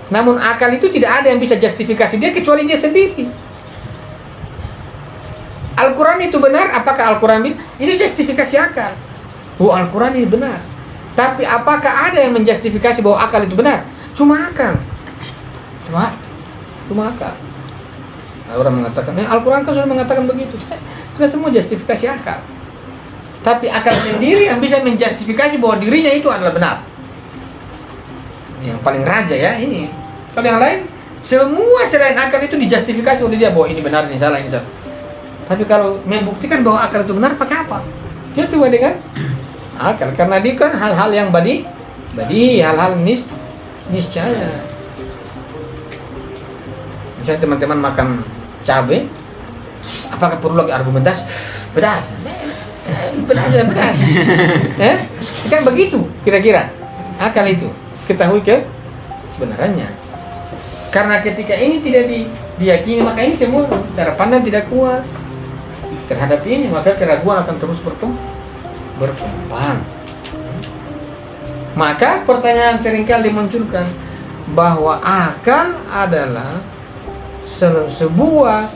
Namun akal itu tidak ada yang bisa justifikasi dia kecuali dia sendiri. Al-Quran itu benar, apakah Al-Quran bilang? Ini justifikasi akal. Bahwa Al-Quran ini benar. Tapi apakah ada yang menjustifikasi bahwa akal itu benar? Cuma akal. Cuma akal. Nah, orang mengatakan, Al-Quran kan sudah mengatakan begitu. Itu semua justifikasi akal. Tapi akal sendiri yang bisa menjustifikasi bahwa dirinya itu adalah benar. Yang paling raja ya ini. Kalau yang lain, semua selain akal itu dijustifikasi oleh dia bahwa ini benar, ini salah, ini salah. Tapi kalau membuktikan bahwa akal itu benar, pakai apa? Dia coba dengan akal. Karena dia kan hal-hal yang badi, hal-hal niscaya. Misalnya teman-teman makan cabai, apakah perlu lagi argumentasi? Pedas. Kan begitu kira-kira akal itu. Ketahui kebenarannya. Karena ketika ini tidak diyakini, maka ini semua cara pandang tidak kuat terhadap ini, maka keraguan akan terus berkembang. Maka pertanyaan seringkali dimunculkan bahwa akal adalah sebuah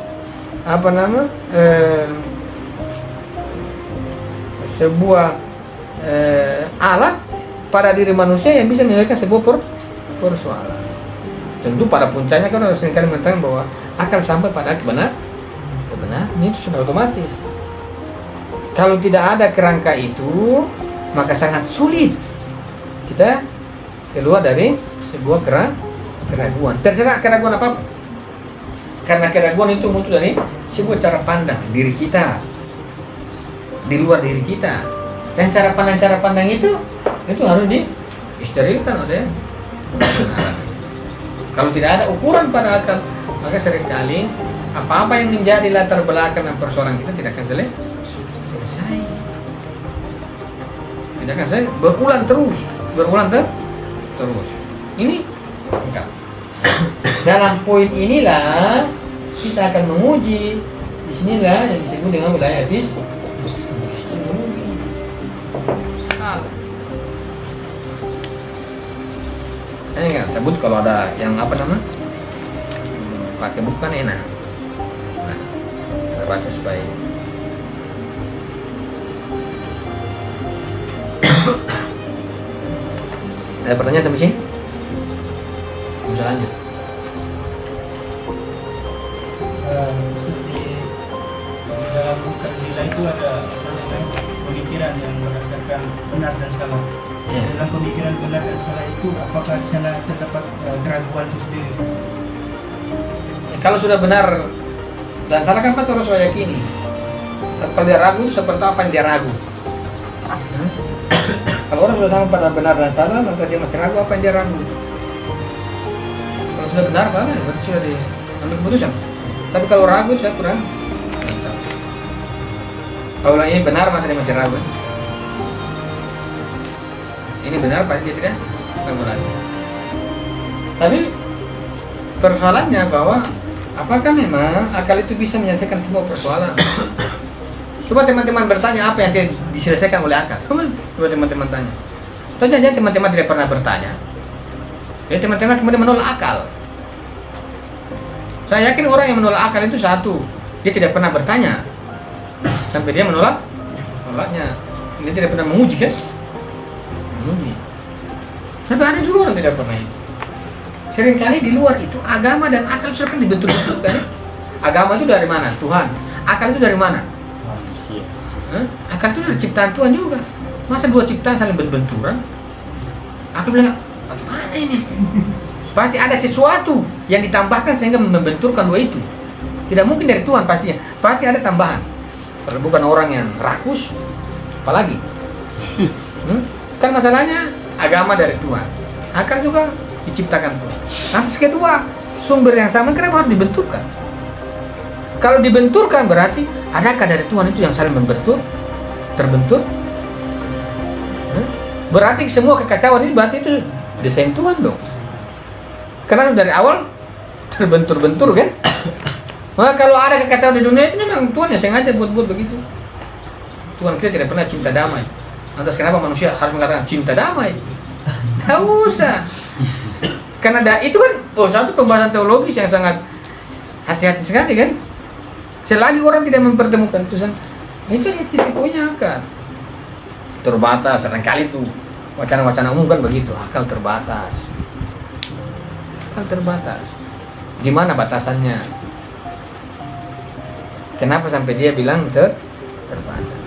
alat pada diri manusia yang bisa menyelesaikan sebuah persoalan. Tentu pada puncaknya kan seringkali mengatakan bahwa akal sampai pada kebenaran ini sudah otomatis. Kalau tidak ada kerangka itu, maka sangat sulit kita keluar dari sebuah keraguan. Terserah keraguan apa? karena keraguan itu muncul dari sebuah cara pandang diri kita, di luar diri kita. Dan cara pandang itu harus disterilkan oleh kebenaran. Kalau tidak ada ukuran pada akal, maka seringkali apa-apa yang menjadi latar belakang dan persoalan kita tidak akan selesai. Tidak akan selesai, berulang terus. Ini enggak. Dalam poin inilah kita akan menguji. Disinilah yang disebut dengan wilayah epistemologi. Ini nggak sebut kalau ada yang apa nama pakai buku kan enak. Nah, saya baca supaya ada pertanyaan sampai sini? Bisa lanjut. Di dalam Mu'tazilah itu ada pemikiran yang berdasarkan benar dan salah. Dalam pemikiran benar dan salah itu, apakah di sana terdapat keraguan itu sendiri? Kalau sudah benar dan salah kan harus saya yakini. Kalau dia ragu itu seperti apa yang dia ragu? Kalau orang sudah sama pada benar dan salah, maka dia masih ragu apa yang dia ragu. Kalau sudah benar salah, berarti sudah diambil keputusan. Tapi kalau ragu, saya kurang. Kalau ini benar, masa dia masih ragu. Ini benar, pasti dia tidak ragu lagi. Tapi persoalannya bahwa apakah memang akal itu bisa menyelesaikan semua persoalan? Coba teman-teman bertanya apa yang tidak diselesaikan oleh akal. Coba teman-teman tanya. Tanya aja teman-teman tidak pernah bertanya. Jadi teman-teman kemudian menolak akal. Saya yakin orang yang menolak akal itu satu, dia tidak pernah bertanya. Sampai dia menolaknya. Dia tidak pernah menguji kan? Menguji. Tapi ada juga orang tidak pernah itu. Seringkali di luar itu agama dan akal sudah kan dibentuk-bentuk kan? Agama itu dari mana? Tuhan. Akal itu dari mana? Manusia. Akal itu dari ciptaan Tuhan juga. Masa dua ciptaan saling berbenturan? Aku bilang, bagaimana ini? Pasti ada sesuatu yang ditambahkan sehingga membenturkan dua itu. Tidak mungkin dari Tuhan pastinya. Pasti ada tambahan. Kalau bukan orang yang rakus, apalagi? Kan masalahnya agama dari Tuhan. Akal juga diciptakan Tuhan. Lantas kedua, sumber yang sama kenapa harus dibenturkan? Kalau dibenturkan berarti adakah dari Tuhan itu yang saling terbentur? Berarti semua kekacauan ini berarti itu desain Tuhan dong. Karena dari awal terbentur-bentur kan? Maka kalau ada kekacauan di dunia itu memang Tuhan yang sengaja buat begitu. Tuhan kita tidak pernah cinta damai. Lantas kenapa manusia harus mengatakan cinta damai? Tidak usah. Karena itu kan satu pembahasan teologis yang sangat hati-hati sekali kan. Selagi orang tidak mempertemukan Tuhan, itu titik poinnya kan terbatas. Seringkali itu wacana-wacana umum kan begitu, akal terbatas. Gimana batasannya? Kenapa sampai dia bilang terbatas?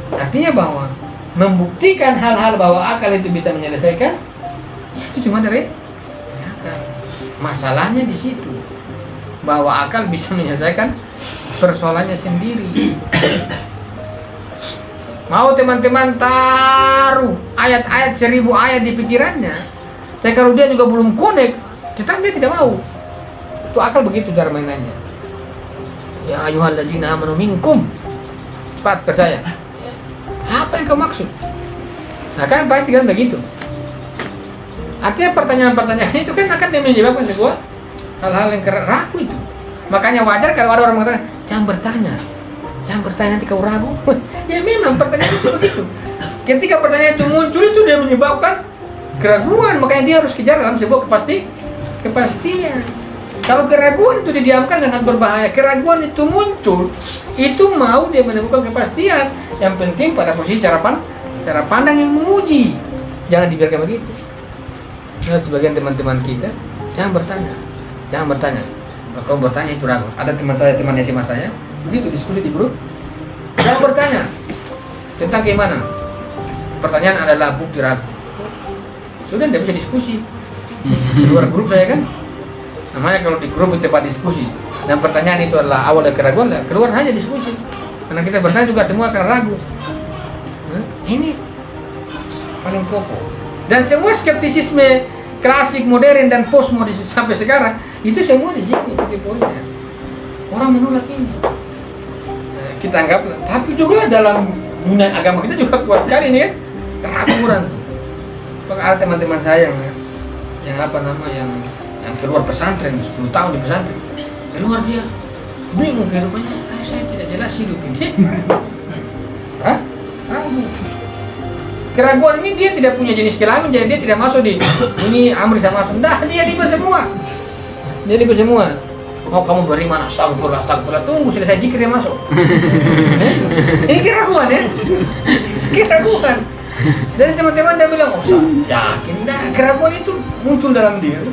Artinya bahwa membuktikan hal-hal bahwa akal itu bisa menyelesaikan itu cuma dari akal. Masalahnya di situ bahwa akal bisa menyelesaikan persoalannya sendiri. Mau teman-teman taruh ayat-ayat 1000 ayat di pikirannya, tapi kalau dia juga belum connect, tetap dia tidak mau. Itu akal begitu cara mainannya. Ya ayyuhalladzina amanu minkum. Cepat percaya. Apa yang kau maksud? Nah kan pasti kan begitu. Artinya pertanyaan-pertanyaan itu kan akan menyebabkan sebuah hal-hal yang ragu itu. Makanya wajar kalau ada orang mengatakan jangan bertanya nanti kau ragu. Ya memang pertanyaan itu begitu. Ketika pertanyaan itu muncul itu dia menyebabkan keraguan, makanya dia harus kejar dalam sebuah kepastian. Kalau keraguan itu didiamkan sangat berbahaya. Keraguan itu muncul, itu mau dia menemukan kepastian. Yang penting pada posisi cara pandang yang menguji. Jangan dibiarkan begitu. Nah, sebagian teman-teman kita jangan bertanya. Kalau kau bertanya itu ragu. Ada teman SMA saya, begitu diskusi di grup. Jangan bertanya tentang keimanan. Pertanyaan adalah bukti ragu. Sudah tidak bisa diskusi. Di luar grup saya kan. Namanya kalau di grup itu tempat diskusi. Dan pertanyaan itu adalah awal dari keraguan, keluar hanya diskusi. Karena kita bertanya juga semua akan ragu. Ini paling pokok. Dan semua skeptisisme klasik, modern dan postmodern sampai sekarang itu semua di sini titik poinnya. Orang menolak ini. Kita anggap, tapi juga dalam dunia agama kita juga kuat sekali nih kan, keraguan. Maka ada teman-teman saya yang apa nama yang keluar pesantren 10 tahun di pesantren, keluar dia bingung kehidupannya, saya tidak jelas hidup ini. Hah? Keraguan ini dia tidak punya jenis kelamin, jadi dia tidak masuk di ini Amri sama masuk. Dah dia lima semua. Dia lima semua. Oh kamu beriman, astagfirullah, tunggu selesai zikir dia masuk. Ini keraguan ya? Keraguan. Dan teman-teman dia bilang, oh yakin dah keraguan itu muncul dalam diri.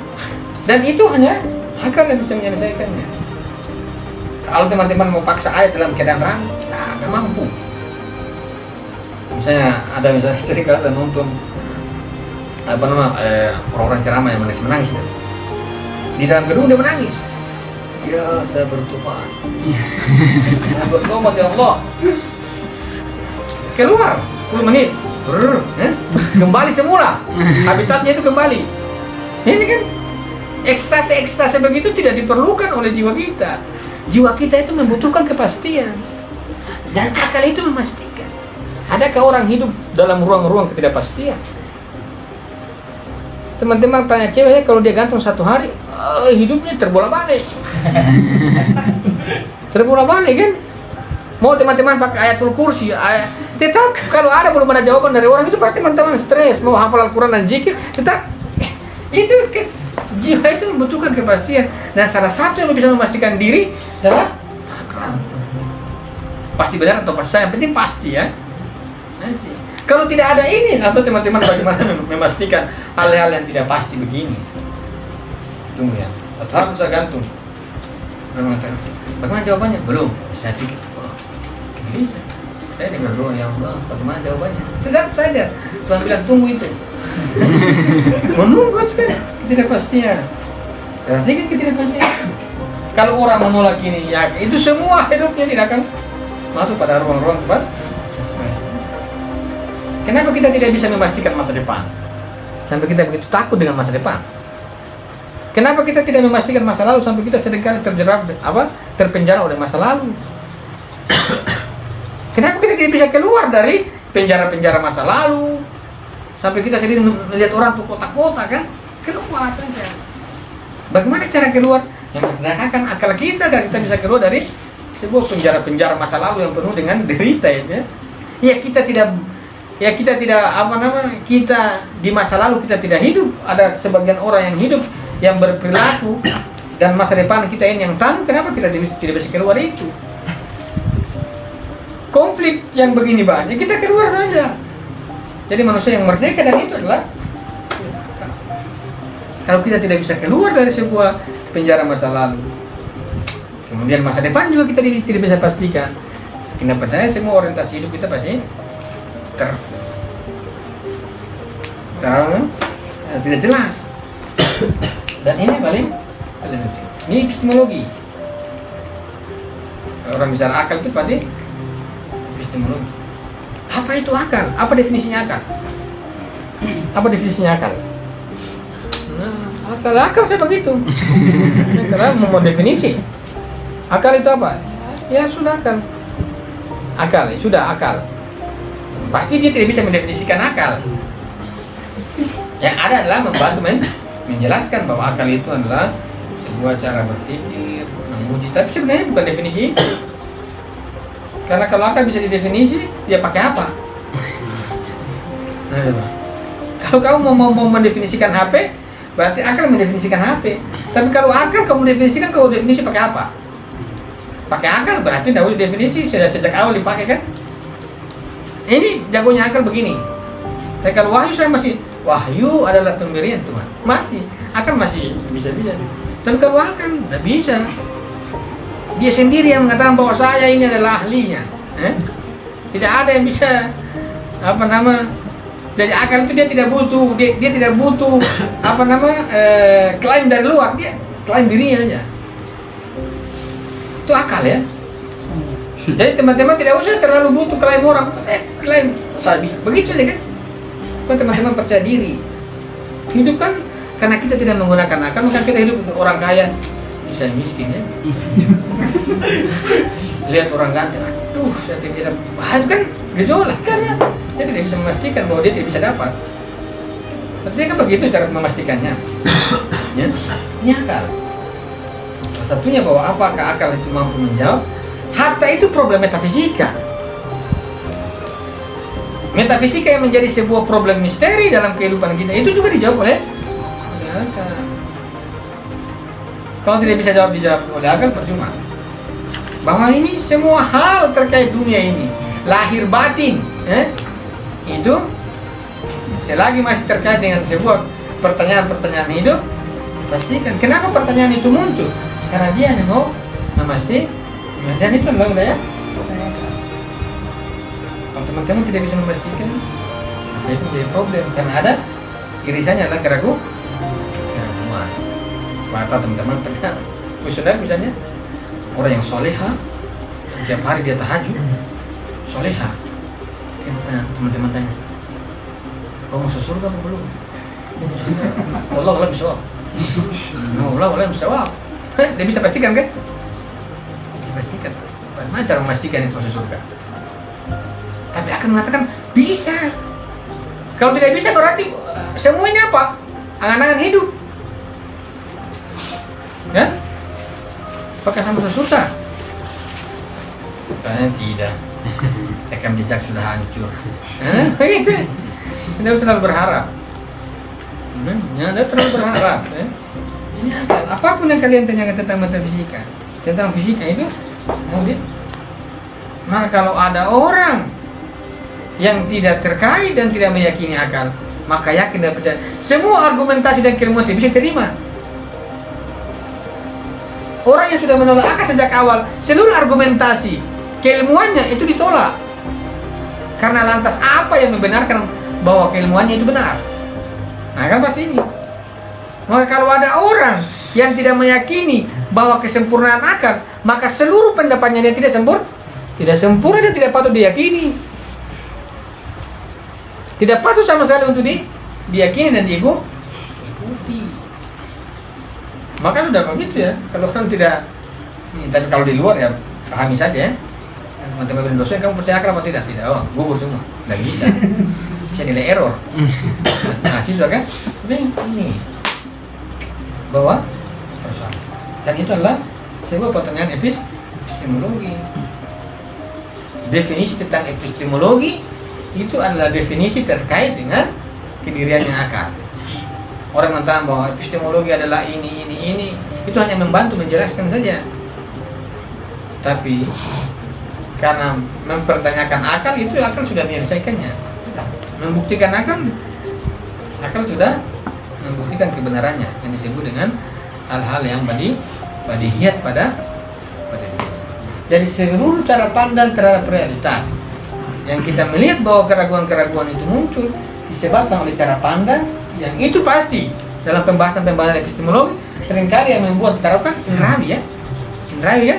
Dan itu hanya akal yang bisa menyelesaikannya. Kalau teman-teman mau paksa ayat dalam keadaan ragu, nggak mampu. Misalnya cerita ada nonton apa nama orang-orang ceramah yang menangis kan? Di dalam gedung dia menangis. Ya saya bertobat. Saya bertobat ya Allah. Keluar 10 menit. Kembali semula. Habitatnya itu kembali. Ini kan ekstase begitu tidak diperlukan oleh jiwa kita. Jiwa kita itu membutuhkan kepastian. Dan akal itu memastikan. Adakah orang hidup dalam ruang-ruang ketidakpastian? Teman-teman tanya ceweknya kalau dia gantung 1 hari, hidupnya terbolak-balik. Terbolak-balik kan? Mau teman-teman pakai ayatul kursi, tetap kalau belum ada jawaban dari orang itu pasti teman-teman stres. Mau hafal Al-Quran dan zikir, tetap itu jiwa itu membutuhkan kepastian. Dan salah satu yang bisa memastikan diri adalah akal. Pasti benar atau pasti salah, yang penting pasti ya. Nanti. Kalau tidak ada ini, atau teman-teman bagaimana memastikan hal-hal yang tidak pasti begini? Tunggu ya, 1 hal bisa gantung. Bagaimana jawabannya? Belum. Saya pikir, bisa. Saya dengar doa ya Allah, bagaimana jawabannya? Sedap saja. Tuhan bilang tunggu itu. Menunggu kan ketidakpastian. Berarti kan ketidakpastian. Kalau orang menolak ini, ya itu semua hidupnya tidak akan masuk pada ruang-ruang tempat. Kenapa kita tidak bisa memastikan masa depan? Sampai kita begitu takut dengan masa depan. Kenapa kita tidak memastikan masa lalu sampai kita seringkali terpenjara oleh masa lalu? Kenapa kita tidak bisa keluar dari penjara-penjara masa lalu? Sampai kita sering melihat orang tuh kotak-kotak kan? Keluar saja. Bagaimana cara keluar? Yang menggunakan akal kita dan kita bisa keluar dari sebuah penjara-penjara masa lalu yang penuh dengan derita ya. Kita di masa lalu kita tidak hidup. Ada sebagian orang yang hidup yang berperilaku dan masa depan kita ini yang tahu. Kenapa kita tidak bisa keluar itu? Konflik yang begini banyak kita keluar saja. Jadi manusia yang merdeka dan itu adalah kalau kita tidak bisa keluar dari sebuah penjara masa lalu, kemudian masa depan juga kita tidak bisa pastikan. Kenapa? Pertanyaan semua orientasi hidup kita pasti tidak jelas. Dan ini paling penting. Ini epistemologi. Kalau orang bicara akal itu pasti epistemologi. Apa itu akal? Apa definisinya akal? Apa definisinya akal? Akal saya begitu. Karena mau definisi. Akal itu apa? Ya sudah akal. Akal, ya sudah akal. Pasti dia tidak bisa mendefinisikan akal. Yang ada adalah membantu menjelaskan bahwa akal itu adalah sebuah cara berpikir, menguji. Tapi sebenarnya bukan definisi itu. Karena kalau akal bisa didefinisi, dia pakai apa? Kalau kamu mau mendefinisikan HP, berarti akal mendefinisikan HP. Tapi kalau akal kamu definisikan, kau definisi pakai apa? Pakai akal berarti tidak usah definisi, sejak awal dipakai kan? Ini jagonya akal begini. Tapi kalau wahyu saya masih, wahyu adalah pemberian Tuhan. Masih, akal masih bisa-bisa. Tapi kalau akal tidak bisa. Dia sendiri yang mengatakan bahwa saya ini adalah ahlinya. Tidak ada yang bisa dari akal itu dia tidak butuh, dia tidak butuh klaim dari luar. klaim dirinya aja. Itu akal ya. Jadi teman-teman tidak usah terlalu butuh klaim orang. Klaim saya bisa begitu aja kan. Kan teman-teman percaya diri. Hidup kan karena kita tidak menggunakan akal, maka kita hidup orang kaya bisa miskin ya. Lihat orang ganteng, aduh saya tidak bahas kan gejolak kan ya. Dia tidak bisa memastikan bahwa dia tidak bisa dapat. Artinya kan begitu cara memastikannya. Ya, ini akal. Salah satunya bahwa apakah akal itu mampu menjawab? Harta itu problem metafisika. Metafisika yang menjadi sebuah problem misteri dalam kehidupan kita itu juga dijawab oleh akal. Kalau tidak bisa dijawab oleh akal percuma. Bahwa ini semua hal terkait dunia ini, lahir batin, itu selagi masih terkait dengan sebuah pertanyaan-pertanyaan hidup, pastikan. Kenapa pertanyaan itu muncul? Karena dia hanya mau memastikan, dan itu adalah wilayah. Kalau teman-teman tidak bisa memastikan, maka itu menjadi problem karena ada irisannya adalah keraguan. Maka teman-teman pernah saudara misalnya orang yang soleha, tiap hari dia tahajud, soleha. Teman-teman tanya, kau masuk surga apa belum? Allah bisa. Allah bisa. Dia bisa pastikan kan? Pastikan. Bagaimana cara memastikan itu masuk surga? Tapi akan mengatakan bisa. Kalau tidak bisa berarti semuanya apa? Angan-angan hidup. Ya? Apakah sama surga? Katanya tidak. Rekam jejak sudah hancur. Begitu. Tidak usah terlalu berharap. Tidak terlalu berharap. Ini akal. Apapun yang kalian tanyakan tentang metafisika, tentang fisika itu, maka kalau ada orang yang tidak terkait dan tidak meyakini akal, maka yakin dan percaya semua argumentasi dan keilmuan bisa terima. Orang yang sudah menolak akal sejak awal, seluruh argumentasi keilmuannya itu ditolak. Karena lantas apa yang membenarkan bahwa keilmuannya itu benar? Nah kan pasti ini. Maka kalau ada orang yang tidak meyakini bahwa kesempurnaan akal, maka seluruh pendapatnya dia tidak sempurna, dia tidak patut diyakini. Tidak patut sama sekali untuk diyakini dan diikuti. Maka sudah begitu ya. Kalau orang tidak, tapi kalau di luar ya pahami saja ya. Teman-teman dosen, kamu percaya akal atau tidak? Tidak, gugur semua. Tidak bisa. Bisa nilai error. Nah, siswa kan? Ini bahwa dan itu adalah sebuah pertanyaan epistemologi. Definisi tentang epistemologi itu adalah definisi terkait dengan kediriannya akal. Orang mengatakan bahwa epistemologi adalah ini itu hanya membantu menjelaskan saja. Tapi karena mempertanyakan akal itu akal sudah menyelesaikannya. Membuktikan akal sudah membuktikan kebenarannya yang disebut dengan hal-hal yang badihiyat pada diri. Jadi seluruh cara pandang terhadap realitas yang kita melihat bahwa keraguan-keraguan itu muncul disebabkan oleh cara pandang yang itu pasti dalam pembahasan-pembahasan epistemologi seringkali yang membuat kita kan indrawi ya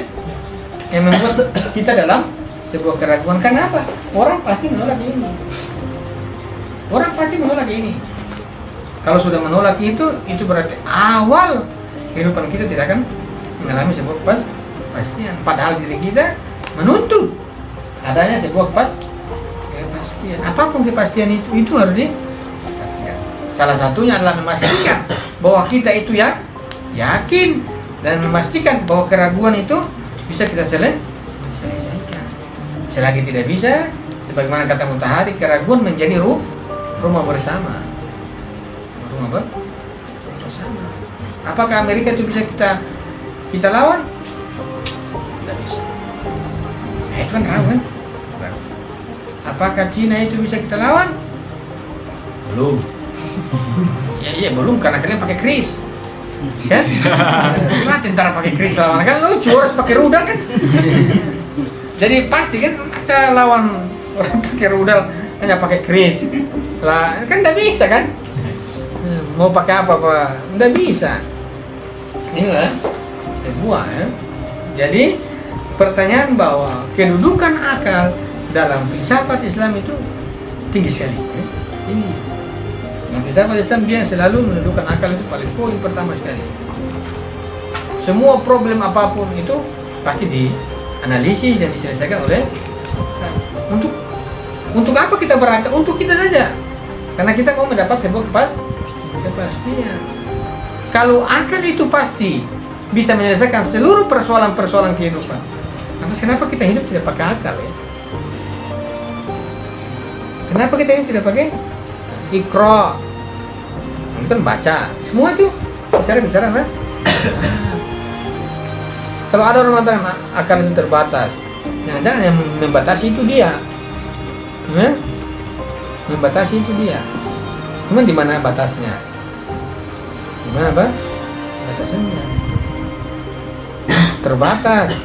yang membuat kita dalam sebuah keraguan. Karena apa? Orang pasti menolak ini. Kalau sudah menolak itu berarti awal kehidupan kita tidak akan mengalami sebuah kepastian. Padahal diri kita menuntut adanya sebuah kepastian. Apapun kepastian itu harus dipastikan. Salah satunya adalah memastikan bahwa kita itu ya yakin dan memastikan bahwa keraguan itu bisa kita selesaikan. Selagi tidak bisa, sebagaimana kata Mutahari, keraguan menjadi rumah bersama. Apakah Amerika itu bisa kita lawan? Tidak bisa. Nah, itu kan ragu kan? Apakah Cina itu bisa kita lawan? Belum. Iya belum karena kalian pakai kris. Kan? Gimana tentara pakai kris lawan kan lucu, harus pakai rudal kan? Jadi pasti kan kita lawan orang pakai rudal hanya pakai kris. Lah kan tidak bisa kan? Mau pakai apa? Nggak bisa. Inilah sebuah ya. Jadi pertanyaan bahwa kedudukan akal dalam filsafat Islam itu tinggi sekali. Ya. Ini. Nah, filsafat Islam dia selalu mendudukan akal itu paling poin pertama sekali. Semua problem apapun itu pasti dianalisis dan diselesaikan oleh untuk apa kita berakal? Untuk kita saja. Karena kita mau mendapat sebuah kepastian. Kalau akal itu pasti bisa menyelesaikan seluruh persoalan-persoalan kehidupan. Lantas kenapa kita hidup tidak pakai akal ya? Kenapa kita hidup tidak pakai Iqra? Itu kan baca. Semua itu bicara kan? Kalau ada orang mengatakan akal itu terbatas, jangan yang membatasi itu dia. Membatasi itu dia. Cuman di mana batasnya? Di mana batasnya? Terbatas.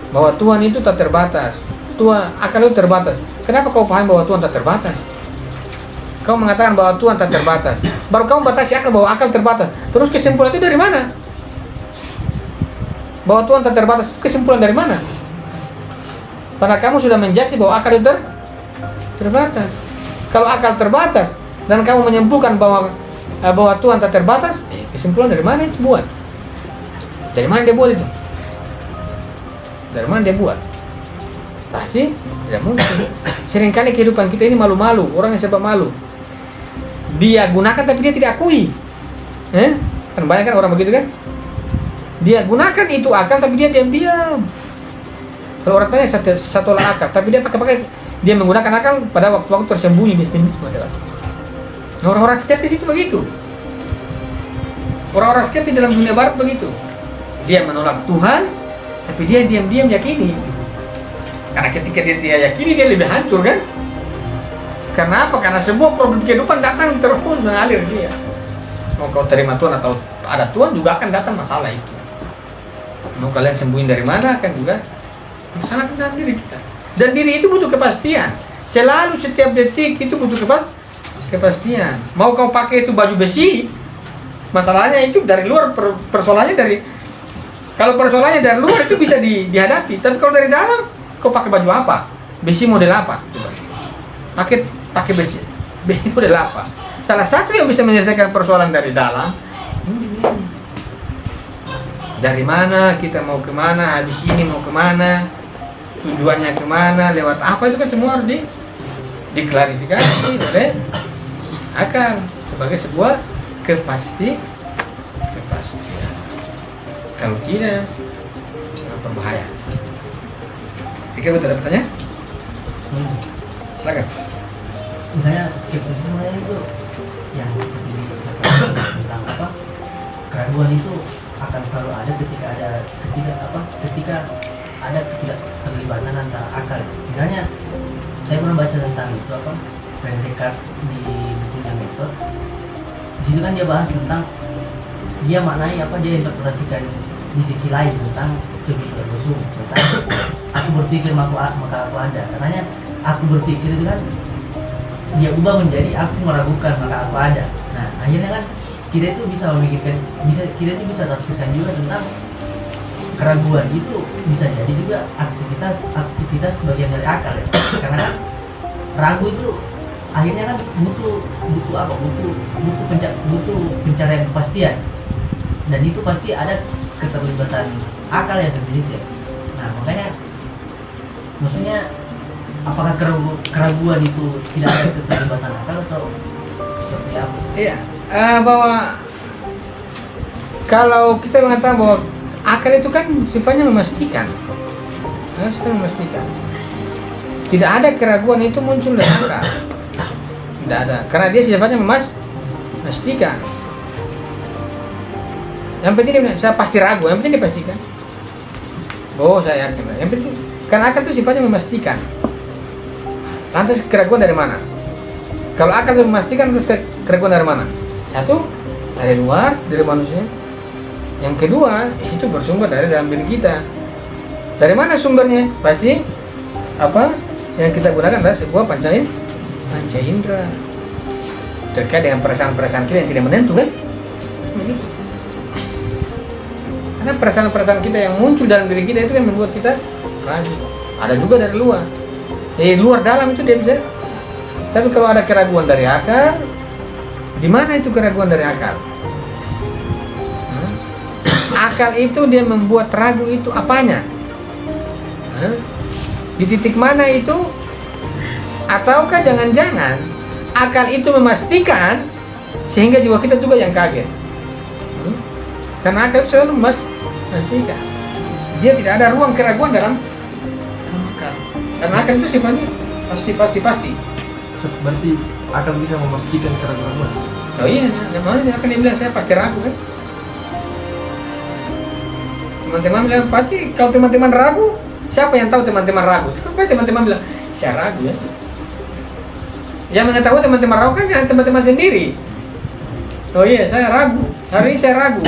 Bahwa Tuhan itu tak terbatas. Tuhan akal itu terbatas. Kenapa kau paham bahwa Tuhan tak terbatas? Kau mengatakan bahwa Tuhan tak terbatas. Baru kamu batasi akal bahwa akal terbatas. Terus kesimpulan itu dari mana? Bahwa Tuhan tak terbatas itu kesimpulan dari mana? Karena kamu sudah menjudge bahwa akal itu terbatas. Kalau akal terbatas dan kamu menyimpulkan bahwa Tuhan tak terbatas, kesimpulan dari mana itu buat? Dari mana dia buat itu? Dari mana dia buat? Pasti tidak mungkin. Seringkali kehidupan kita ini malu-malu, orang yang serba malu. Dia gunakan tapi dia tidak akui. Kan banyak kan orang begitu kan? Dia gunakan itu akal tapi dia diam-diam. Kalau orang tanya satu akal, tapi dia pakai dia menggunakan akal pada waktu-waktu tersembunyi di sini. Orang-orang skeptis itu begitu. Orang-orang skeptis dalam dunia barat begitu. Dia menolak Tuhan, tapi dia diam-diam yakini. Karena ketika dia tidak yakini, dia lebih hancur kan? Karena apa? Karena sebuah problem kehidupan datang terus mengalir dia. Mau kau terima Tuhan atau ada Tuhan juga akan datang masalah itu. Mau kalian sembunyi dari mana kan juga masalah dalam diri kita. Dan diri itu butuh kepastian. Selalu setiap detik itu butuh kepastian. Mau kau pakai itu baju besi, masalahnya itu dari luar, persoalannya dari. Kalau persoalannya dari luar itu bisa dihadapi. Tapi kalau dari dalam, kau pakai baju apa? Besi model apa? Coba. Pakai besi model apa? Salah satu yang bisa menyelesaikan persoalan dari dalam. Dari mana kita mau kemana? Habis ini mau kemana? Tujuannya kemana, lewat apa, itu kan semua harus diklarifikasi oleh akal sebagai sebuah kepastian. Kalau tidak, berbahaya. Pikir betul ada pertanyaan? Silakan. Misalnya skeptisisme itu yang seperti tentang apa? Keraguan itu akan selalu ada ketika ada ketidakterlibatan antara akal. Misalnya saya pernah baca tentang itu apa? René Descartes di bukunya Metode. Di situ kan dia bahas tentang dia maknai apa, dia interpretasikan di sisi lain tentang cogito ergo sum, tentang aku berpikir maka aku ada. Katanya aku berpikir itu kan dia ubah menjadi aku meragukan maka aku ada. Nah akhirnya kan kita itu bisa memikirkan, kita itu bisa tafsirkan juga tentang keraguan itu bisa jadi juga aktivitas bagian dari akal ya. Karena kan ragu itu akhirnya kan butuh pencarian kepastian, dan itu pasti ada keterlibatan akal yang terjadi ya. Nah makanya maksudnya apakah keraguan itu tidak ada keterlibatan akal atau seperti apa? Iya, bahwa kalau kita mengatakan bahwa akal itu kan sifatnya memastikan, tidak ada keraguan itu muncul dari akal, tidak ada, karena dia sifatnya memastikan. Yang penting saya pasti ragu, yang penting dipastikan. Oh saya yakin, yang penting karena akal itu sifatnya memastikan. Lantas keraguan dari mana? Kalau akal itu memastikan, lantas keraguan dari mana? Satu, dari luar, dari manusia. Yang kedua, itu bersumber dari dalam diri kita. Dari mana sumbernya? Pasti apa yang kita gunakan adalah sebuah panca indera. Terkait dengan perasaan-perasaan kita yang tidak menentu kan? Karena perasaan-perasaan kita yang muncul dalam diri kita itu yang membuat kita ragu. Ada juga dari luar. Luar dalam itu dia bisa. Tapi kalau ada keraguan dari akal, di mana itu keraguan dari akal? Akal itu dia membuat ragu itu apanya? Di titik mana itu? Ataukah jangan-jangan akal itu memastikan sehingga jiwa kita juga yang kaget? Karena akal itu selalu memastikan. Dia tidak ada ruang keraguan dalam akal. Karena akal itu sifatnya pasti. Berarti akal bisa memastikan keraguan. Oh iya, namanya dia akan bilang saya pasti ragu kan. Teman-teman bilang pasti kalau teman-teman ragu, siapa yang tahu teman-teman ragu? Supaya teman-teman bilang saya ragu ya. Yang mengetahui teman-teman ragu kan teman-teman sendiri. Oh iya, saya ragu. Hari ini saya ragu.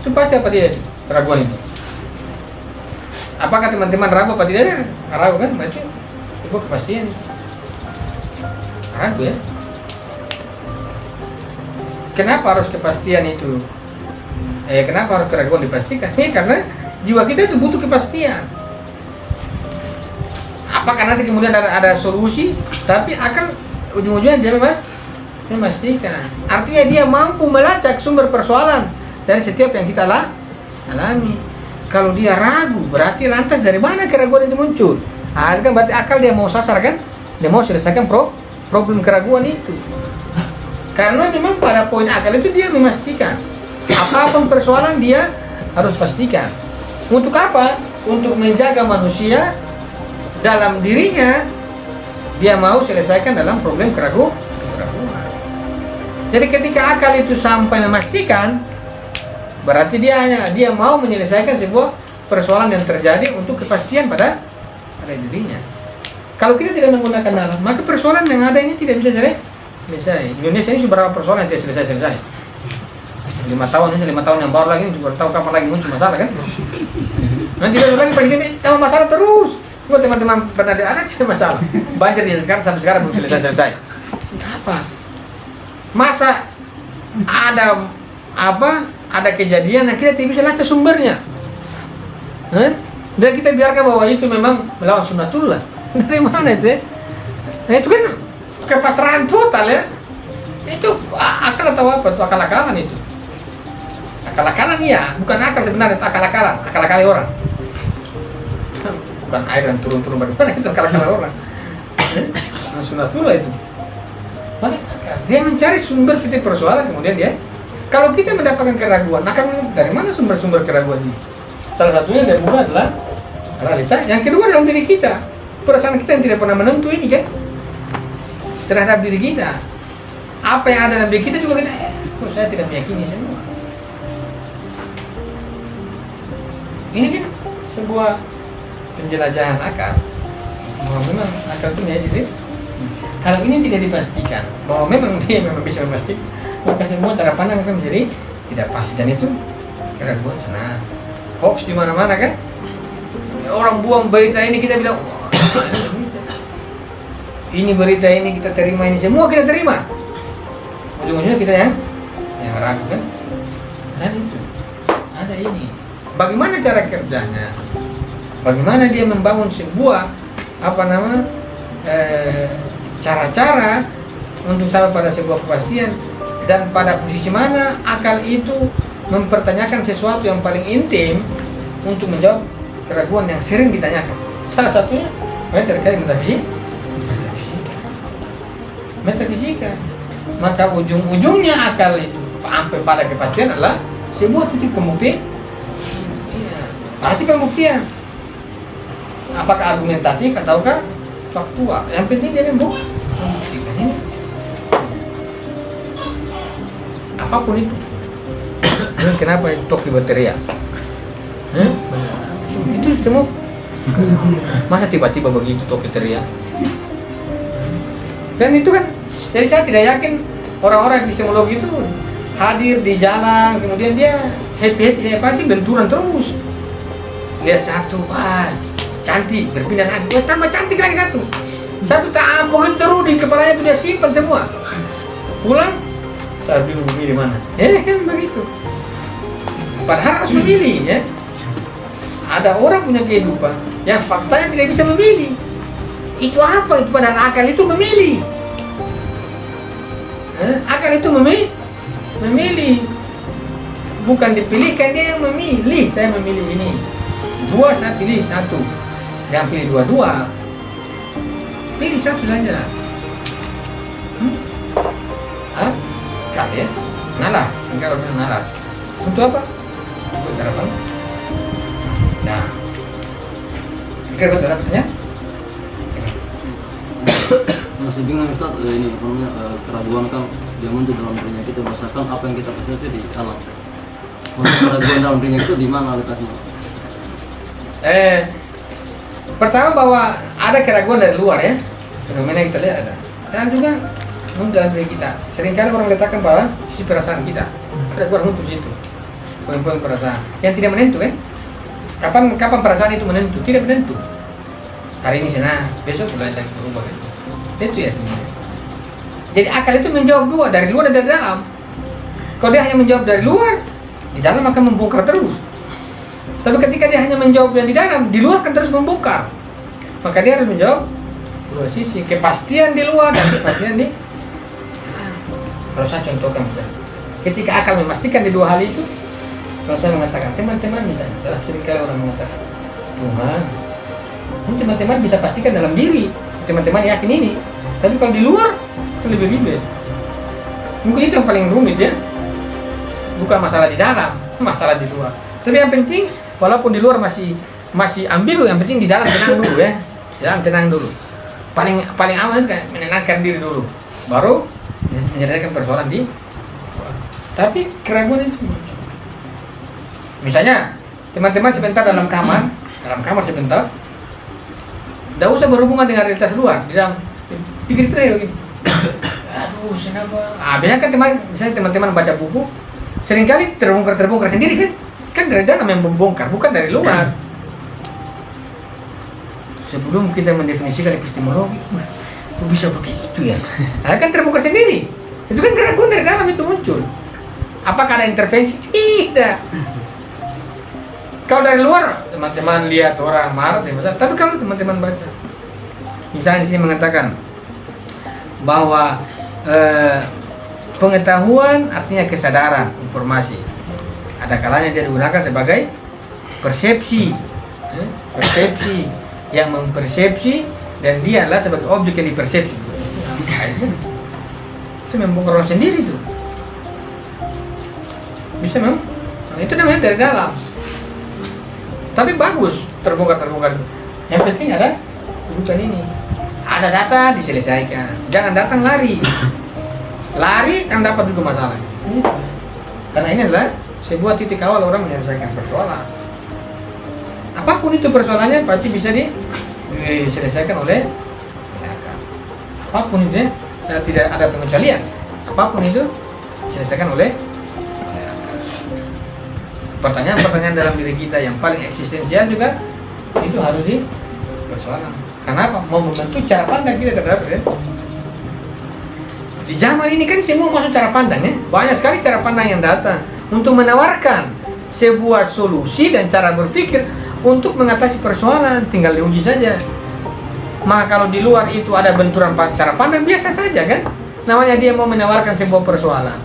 Itu pasti apa dia keraguan itu? Apakah teman-teman ragu apa tidak? Ragu kan? Berarti itu kepastian. Ragu ya. Kenapa harus kepastian itu? Kenapa harus keraguan dipastikan? Karena jiwa kita itu butuh kepastian. Apakah nanti kemudian ada solusi? Tapi akal ujung-ujungnya dia memastikan. Artinya dia mampu melacak sumber persoalan dari setiap yang kita alami. Kalau dia ragu, berarti lantas dari mana keraguan itu muncul? Kan berarti akal dia mau sasar kan? Dia mau selesaikan problem keraguan itu. Karena memang pada poin akal itu dia memastikan apapun persoalan dia harus pastikan. Untuk apa? Untuk menjaga manusia dalam dirinya. Dia mau selesaikan dalam problem keraguan. Jadi ketika akal itu sampai memastikan, berarti dia mau menyelesaikan sebuah persoalan yang terjadi untuk kepastian pada dirinya. Kalau kita tidak menggunakan nalar, maka persoalan yang ada ini tidak bisa selesai. Indonesia ini beberapa persoalan yang tidak selesai. 5 tahun yang baru lagi, baru tahu kapan lagi muncul masalah kan? Nanti lagi pandemi, tahu masalah terus. Buat teman-teman pernah ada masalah. Banjir di sekarang sampai sekarang belum selesai. Apa? Masa ada kejadian yang kita tidak bisa lacak sumbernya. Dan kita biarkan bahwa itu memang melawan sunnatullah. Dari mana itu ya? Nah, itu kan kepasrahan total ya. Itu akal atau apa? Itu akal-akalan itu. Akal-akalan iya, bukan akal sebenarnya, itu akal-akalan, akal-akali orang. Bukan air yang turun-turun bagaimana, itu akal-akalan orang. Sunnatullah itu. Dia mencari sumber titik persoalan, kemudian dia kalau kita mendapatkan keraguan, akan dari mana sumber-sumber keraguan ini? Salah satunya dari mula adalah realitas. Yang kedua dalam diri kita, perasaan kita yang tidak pernah menentu ini kan terhadap diri kita. Apa yang ada dalam diri kita juga kita, saya tidak meyakini semua. Ini kan sebuah penjelajahan akal. Bahwa memang akal itu jadi kalau ini tidak dipastikan bahwa memang dia memang bisa memastikan, maka semua cara pandang akan menjadi tidak pasti, dan itu keraguan sana. Hoax di mana-mana kan? Orang buang berita ini kita bilang ini berita ini kita terima, ini semua kita terima. Ujung-ujungnya kita yang ragu kan? Dan itu ada ini. Bagaimana cara kerjanya? Bagaimana dia membangun sebuah cara-cara untuk sampai pada sebuah kepastian, dan pada posisi mana akal itu mempertanyakan sesuatu yang paling intim untuk menjawab keraguan yang sering ditanyakan. Salah satunya terkait metafisika. Maka ujung-ujungnya akal itu sampai pada kepastian adalah sebuah titik pembuktian. Pasti pembuktian. Apakah argumentatif ataukah faktual? Yang penting dia membuktikan ini. Apapun itu. Kenapa Toki berteriak? Itu semua. Masa tiba-tiba begitu Toki teriak? Dan itu kan, jadi saya tidak yakin orang-orang epistemologi itu hadir di jalan, kemudian dia happy benturan terus. Lihat satu, cantik, berpindah lagi, tambah cantik lagi satu tampung itu terus di kepalanya itu dia simpan semua. Pulang, saya bingung memilih mana. Kan begitu. Padahal harus memilih ya. ada orang punya kehidupan yang faktanya tidak bisa memilih. Itu apa? Itu padahal akal itu memilih. Akal itu memilih. Bukan dipilihkan, dia yang memilih. Saya memilih ini. Dua, saya pilih satu. Jangan pilih dua-dua. Pilih satu saja. Kalian nalar, engkau udah nalar. Untuk apa? Untuk harapan. Nah, kira-kira ada pertanyaan? Masih bingung Ustaz, ini apa namanya, keraguan kan dia muncul dalam dirinya kita berdasarkan apa yang kita percaya itu di alam. Keraguan dalam dirinya itu di mana letaknya? Pertama bahwa ada keraguan dari luar ya, fenomena yang kita lihat ada. Dan juga dalam diri kita. Seringkali orang letakkan bahwa sisi perasaan kita. Keraguan muncul di situ. Poin-poin perasaan yang tidak menentu kan? Kapan perasaan itu menentu? Tidak menentu. Hari ini senang, besok mulai lagi berubah kan? Itu ya. Jadi akal itu menjawab dua, dari luar dan dari dalam. Kalau dia hanya menjawab dari luar, di dalam akan membongkar terus. Tapi ketika dia hanya menjawab yang di dalam, di luar akan terus membongkar. Maka dia harus menjawab dua sisi, kepastian di luar dan kepastian di dalam. Kalau saya contohkan misalnya, ketika akal memastikan di dua hal itu, kalau saya mengatakan teman-teman misalnya, dalam seringkali orang mengatakan Tuhan, teman-teman bisa pastikan dalam diri, teman-teman yakin ini. Tapi kalau di luar, itu lebih ribet. Mungkin itu yang paling rumit ya. Bukan masalah di dalam, masalah di luar. Tapi yang penting, walaupun di luar masih ambigu, yang penting di dalam tenang dulu ya. Di dalam tenang dulu. Paling aman itu kayak menenangkan diri dulu, baru menyelesaikan persoalan di luar. Tapi keraguan itu, misalnya teman-teman sebentar dalam kamar sebentar, tidak usah berhubungan dengan realitas luar. Di dalam pikir-pikir lagi, aduh kenapa? Biasanya kan misalnya teman-teman baca buku, seringkali terbongkar sendiri kan dari dalam yang membongkar, bukan dari luar. Sebelum kita mendefinisikan epistemologi, kok bisa begitu ya? Kan terbongkar sendiri. Itu kan keraguan dari dalam itu muncul. Apakah ada intervensi? Tidak. Kalau dari luar, teman-teman lihat orang marah, tapi kalau teman-teman baca, misalnya di sini mengatakan bahwa pengetahuan artinya kesadaran, informasi. Ada kalanya dia digunakan sebagai persepsi, yang mempersepsi dan dia adalah sebagai objek yang dipersepsi. Itu membongkar orang sendiri tuh. Bisa memang, itu namanya dari dalam. Tapi bagus terbongkar. Yang penting ada bukan ini. Ada data diselesaikan. Jangan datang lari. Lari kan dapat juga masalah. Karena ini adalah sebuah titik awal orang menyelesaikan persoalan. Apapun itu persoalannya pasti bisa diselesaikan oleh akal. Apapun itu tidak ada pengecualian. Apapun itu diselesaikan oleh akal. Pertanyaan-pertanyaan dalam diri kita yang paling eksistensial juga itu harus dipersoalkan. Kenapa? Mau membentuk cara pandang kita terhadap ya. Di zaman ini kan semua masuk cara pandang ya. Banyak sekali cara pandang yang datang untuk menawarkan sebuah solusi dan cara berpikir untuk mengatasi persoalan, tinggal diuji saja. Maka kalau di luar itu ada benturan cara pandang, biasa saja kan? Namanya dia mau menawarkan sebuah persoalan,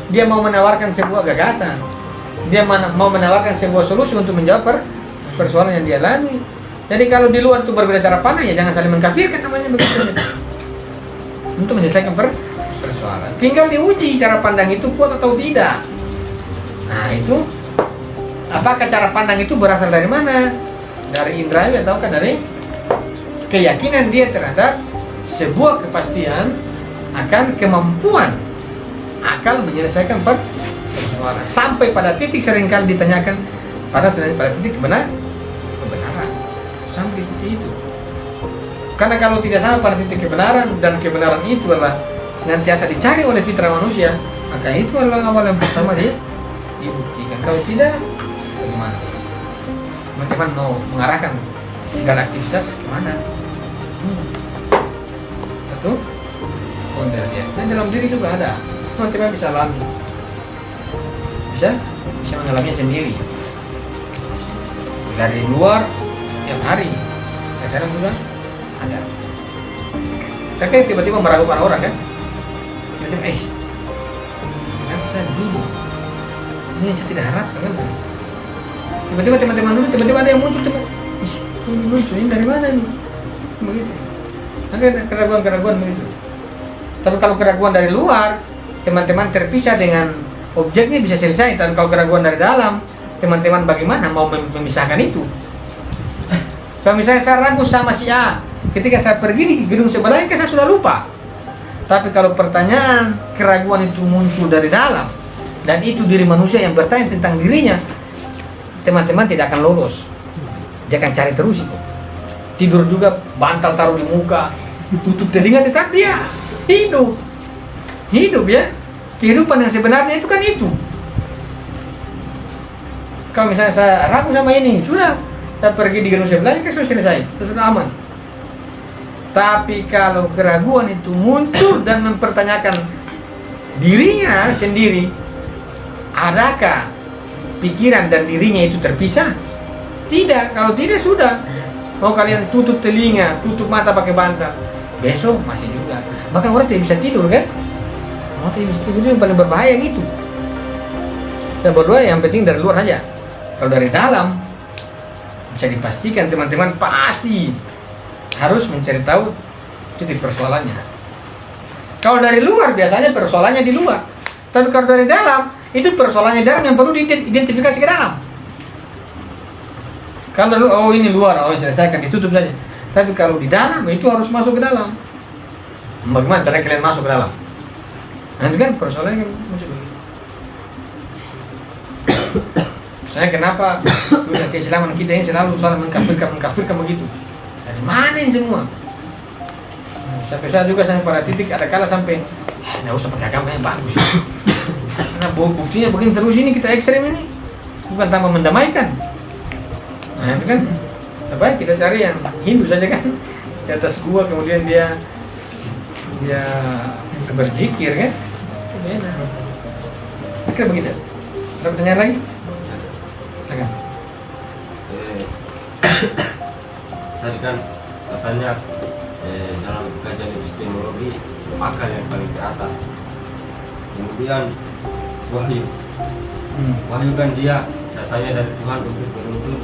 dia mau menawarkan sebuah gagasan, dia mau menawarkan sebuah solusi untuk menjawab persoalan yang dia alami. Jadi kalau di luar itu berbeda cara pandang, ya jangan saling mengkafirkan, namanya begitu. Untuk menyelesaikan persoalan, tinggal diuji cara pandang itu kuat atau tidak. Nah itu, apakah cara pandang itu berasal dari mana? Dari indrawi ataukah dari keyakinan dia terhadap sebuah kepastian akan kemampuan akal menyelesaikan persoalan. Sampai pada titik seringkali ditanyakan pada titik kebenaran. Sampai titik itu. Karena kalau tidak sampai pada titik kebenaran dan kebenaran itu adalah senantiasa dicari oleh fitrah manusia, maka itu adalah awal yang pertama dibuktikan. Kalau tidak, bagaimana? Teman-teman mau mengarahkan segala aktivitas kemana? Satu, konten dia. Dan dalam diri juga ada. Teman-teman bisa alami, bisa mengalaminya sendiri. dari luar tiap hari. Sekarang sudah ada. Kakek tiba-tiba meragukan orang kan? Tiba-tiba, kenapa saya begini? Ini yang saya tidak harapkan kan? Tiba-tiba teman-teman dulu, tiba-tiba ada yang muncul, ini lucu, ini dari mana nih? Begitu. Nanti ada keraguan-keraguan begitu. Tapi kalau keraguan dari luar, teman-teman terpisah dengan objeknya bisa selesai. Tapi kalau keraguan dari dalam, teman-teman bagaimana mau memisahkan itu? Kalau misalnya saya ragu sama si A, ketika saya pergi di gedung sebelahnya, saya sudah lupa. Tapi kalau pertanyaan, keraguan itu muncul dari dalam, dan itu diri manusia yang bertanya tentang dirinya, teman-teman tidak akan lolos. Dia akan cari terus itu. Tidur juga, bantal taruh di muka, tutup telinga, tetap dia hidup ya. Kehidupan yang sebenarnya itu kan itu. Kalau misalnya saya ragu sama ini, sudah, saya pergi di gedung sebelahnya, kan sudah selesai, sudah aman. Tapi kalau keraguan itu muncul dan mempertanyakan dirinya sendiri, adakah pikiran dan dirinya itu terpisah? Tidak. Kalau tidak, sudah, mau kalian tutup telinga, tutup mata pakai bantal, besok masih juga. Bahkan orang tidak bisa tidur kan? Orang tidak bisa tidur, itu yang paling berbahaya gitu. Saya berdoa yang penting dari luar saja. Kalau dari dalam, bisa dipastikan teman-teman pasti harus mencari tahu titik persoalannya. Kalau dari luar, biasanya persoalannya di luar. Tapi kalau dari dalam, itu persoalannya dalam yang perlu diidentifikasi ke dalam. Kalau dulu, oh ini luar, oh selesaikan, ditutup saja. Tapi kalau di dalam, itu harus masuk ke dalam. Bagaimana cara kalian masuk ke dalam? Nah itu kan persoalannya muncul begitu. Saya kenapa dunia keislaman kita ini selalu salah mengkafirkan begitu? Dari mana ini semua? Sampai saya juga sampai pada titik ada kala sampai nggak usah pakai agama yang bagus. Karena buktinya begini terus ini kita ekstrem ini bukan tambah mendamaikan. Nah itu kan apa? Kita cari yang Hindu saja kan di atas gua, kemudian dia berzikir kan? Kira begitu. Ada pertanyaan lagi? Silakan. Tadi kan katanya dalam kajian epistemologi akal yang paling ke atas. Kemudian wahyu. Wahyu kan dia datanya dari Tuhan untuk menuntut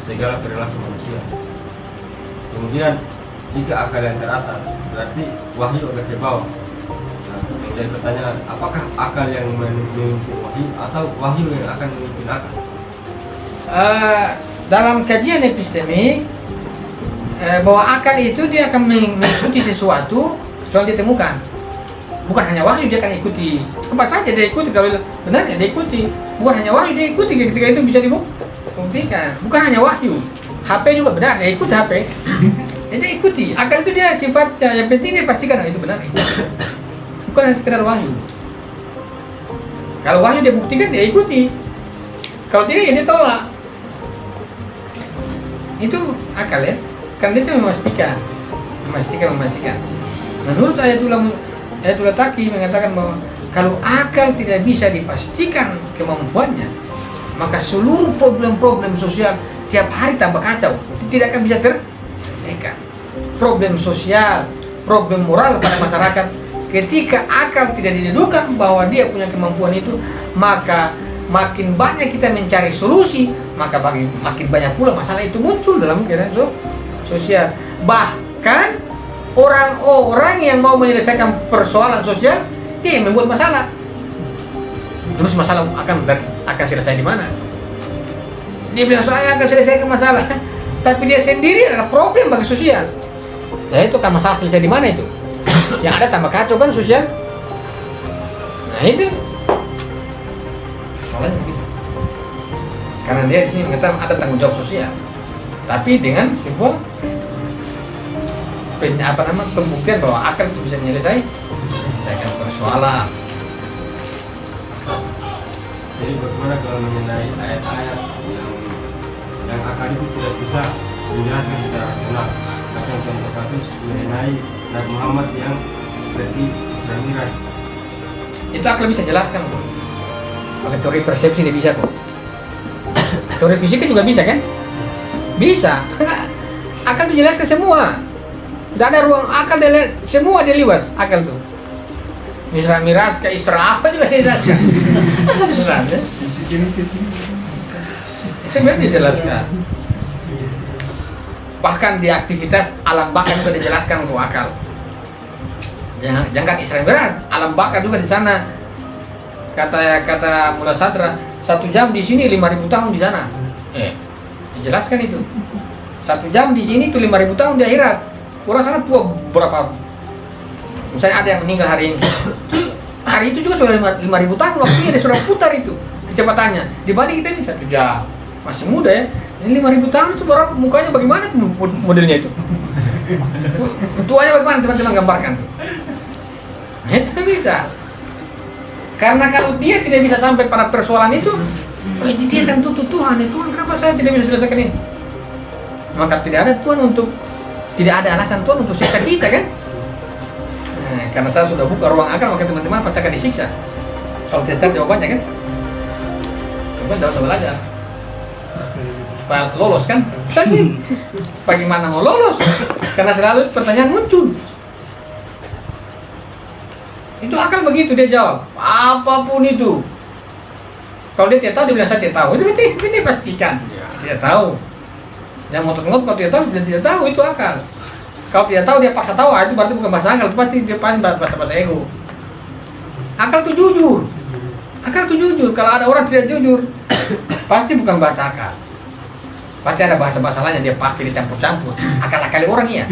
segala perilaku manusia. Kemudian jika akal yang teratas, berarti wahyu agak ke bawah. Nah, yang jadi pertanyaan, apakah akal yang memimpin wahyu atau wahyu yang akan memimpin akal? Dalam kajian epistemik, bahwa akal itu dia akan mengikuti sesuatu kecuali dia temukan. Bukan hanya wahyu, dia akan ikuti apa saja, dia ikuti. Kalau benarnya dia ikuti, bukan hanya wahyu, dia ikuti ketika itu bisa dibuktikan. Bukan hanya wahyu, HP juga benar, dia ikuti HP. Dia ikuti. Akal itu dia sifatnya, yang penting dia pastikan itu benar. Bukan hanya sekedar wahyu. Kalau wahyu dia buktikan, dia ikuti. Kalau tidak, ya dia tolak. Itu akal ya. Karena dia memastikan. Menurut Ayatullah Taqi mengatakan bahwa kalau akal tidak bisa dipastikan kemampuannya, maka seluruh problem-problem sosial tiap hari tambah kacau, tidak akan bisa terselesaikan. Problem sosial, problem moral pada masyarakat, ketika akal tidak didudukan bahwa dia punya kemampuan itu, maka makin banyak kita mencari solusi, maka makin banyak pula masalah itu muncul dalam kehidupan sosial. Bahkan orang-orang yang mau menyelesaikan persoalan sosial, dia yang membuat masalah. Terus masalah akan selesai di mana? Dia bilang saya akan selesaikan masalah, tapi dia sendiri adalah problem bagi sosial. Nah itu kan masalah selesai di mana itu? Yang ada tambah kacau kan sosial. Nah itu soalnya begitu. Karena dia di sini mengatakan ada tanggung jawab sosial, tapi dengan sebuah pembuktian bahwa akal itu bisa menyelesaikan persoalan. Jadi bagaimana kalau mengenai ayat-ayat yang akal itu tidak bisa menjelaskan secara rasional, macam contoh kasus mengenai Nabi Muhammad yang pergi Isra Miraj. Itu akal bisa jelaskan kok. Pakai teori persepsi dia bisa kok. Teori fisika juga bisa kan? Bisa. Akal tuh jelaskan semua. Tidak ada ruang akal, semua dia luas akal tuh. Isra Miraj ke Isra apa juga dijelaskan. Benar ya? Itu memang dijelaskan. Bahkan di aktivitas alam baka juga dijelaskan untuk akal. Jangan Isra Miraj, alam baka juga di sana. Kata Mula Sadra, 1 jam di sini 5.000 tahun di sana. Dijelaskan itu. 1 jam di sini tuh 5.000 tahun di akhirat. Orang sana tua berapa? Misalnya ada yang meninggal hari ini. Hari itu juga sudah 5.000 tahun waktunya dia sudah putar itu kecepatannya. Dibanding kita ini 1 jam. Masih muda ya. Ini 5.000 tahun itu berapa mukanya bagaimana tuh modelnya itu? Tuanya bagaimana teman-teman gambarkan tuh? Itu kan bisa. Karena kalau dia tidak bisa sampai pada persoalan itu, ini dia kan tutup Tuhan. Tuhan kenapa saya tidak bisa selesaikan ini? Maka tidak ada Tuhan tidak ada alasan Tuhan untuk siksa kita kan? Nah, karena saya sudah buka ruang akal, maka teman-teman pasti akan disiksa. Kalau tidak cari jawabannya kan? Coba tidak usah belajar. Pak lolos kan? Tapi bagaimana mau lolos? Karena selalu pertanyaan muncul. Itu akal begitu dia jawab. Apapun itu. Kalau dia tidak tahu, dia bilang saya tidak tahu. Itu berarti ini pastikan. Tidak tahu. Yang ngotot-ngotot kalau tidak tahu, dia tidak tahu, itu akal. Kalau tidak tahu, dia paksa tahu, itu berarti bukan bahasa akal, itu pasti dia pasti bahasa ego. Akal itu jujur. Akal itu jujur. Kalau ada orang tidak jujur, pasti bukan bahasa akal. Pasti ada bahasa-bahasa lain yang dia pakai dicampur-campur. Akal-akali orang iya.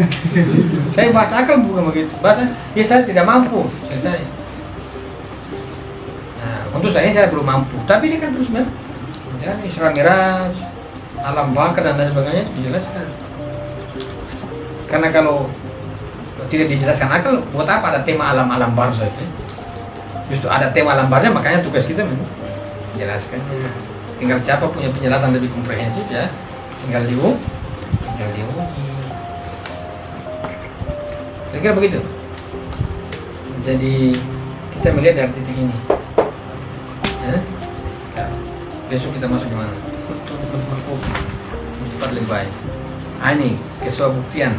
Tapi bahasa akal bukan begitu. Bahasa, ya saya tidak mampu. Saya. Nah, untuk saya belum mampu. Tapi dia kan terus kan. Ya, Isra Miraj, alam baka dan lain sebagainya dijelaskan. Karena kalau tidak dijelaskan akal, buat apa ada tema alam-alam barzah itu? Justru ada tema alam barzah, makanya tugas kita menjelaskannya. Tinggal siapa punya penjelasan lebih komprehensif ya, tinggal diuji. Kira-kira begitu. Jadi kita melihat dari titik ini. Ya? Besok kita masuk di mana? Cepat lebih baik. Ini kesuabuktian.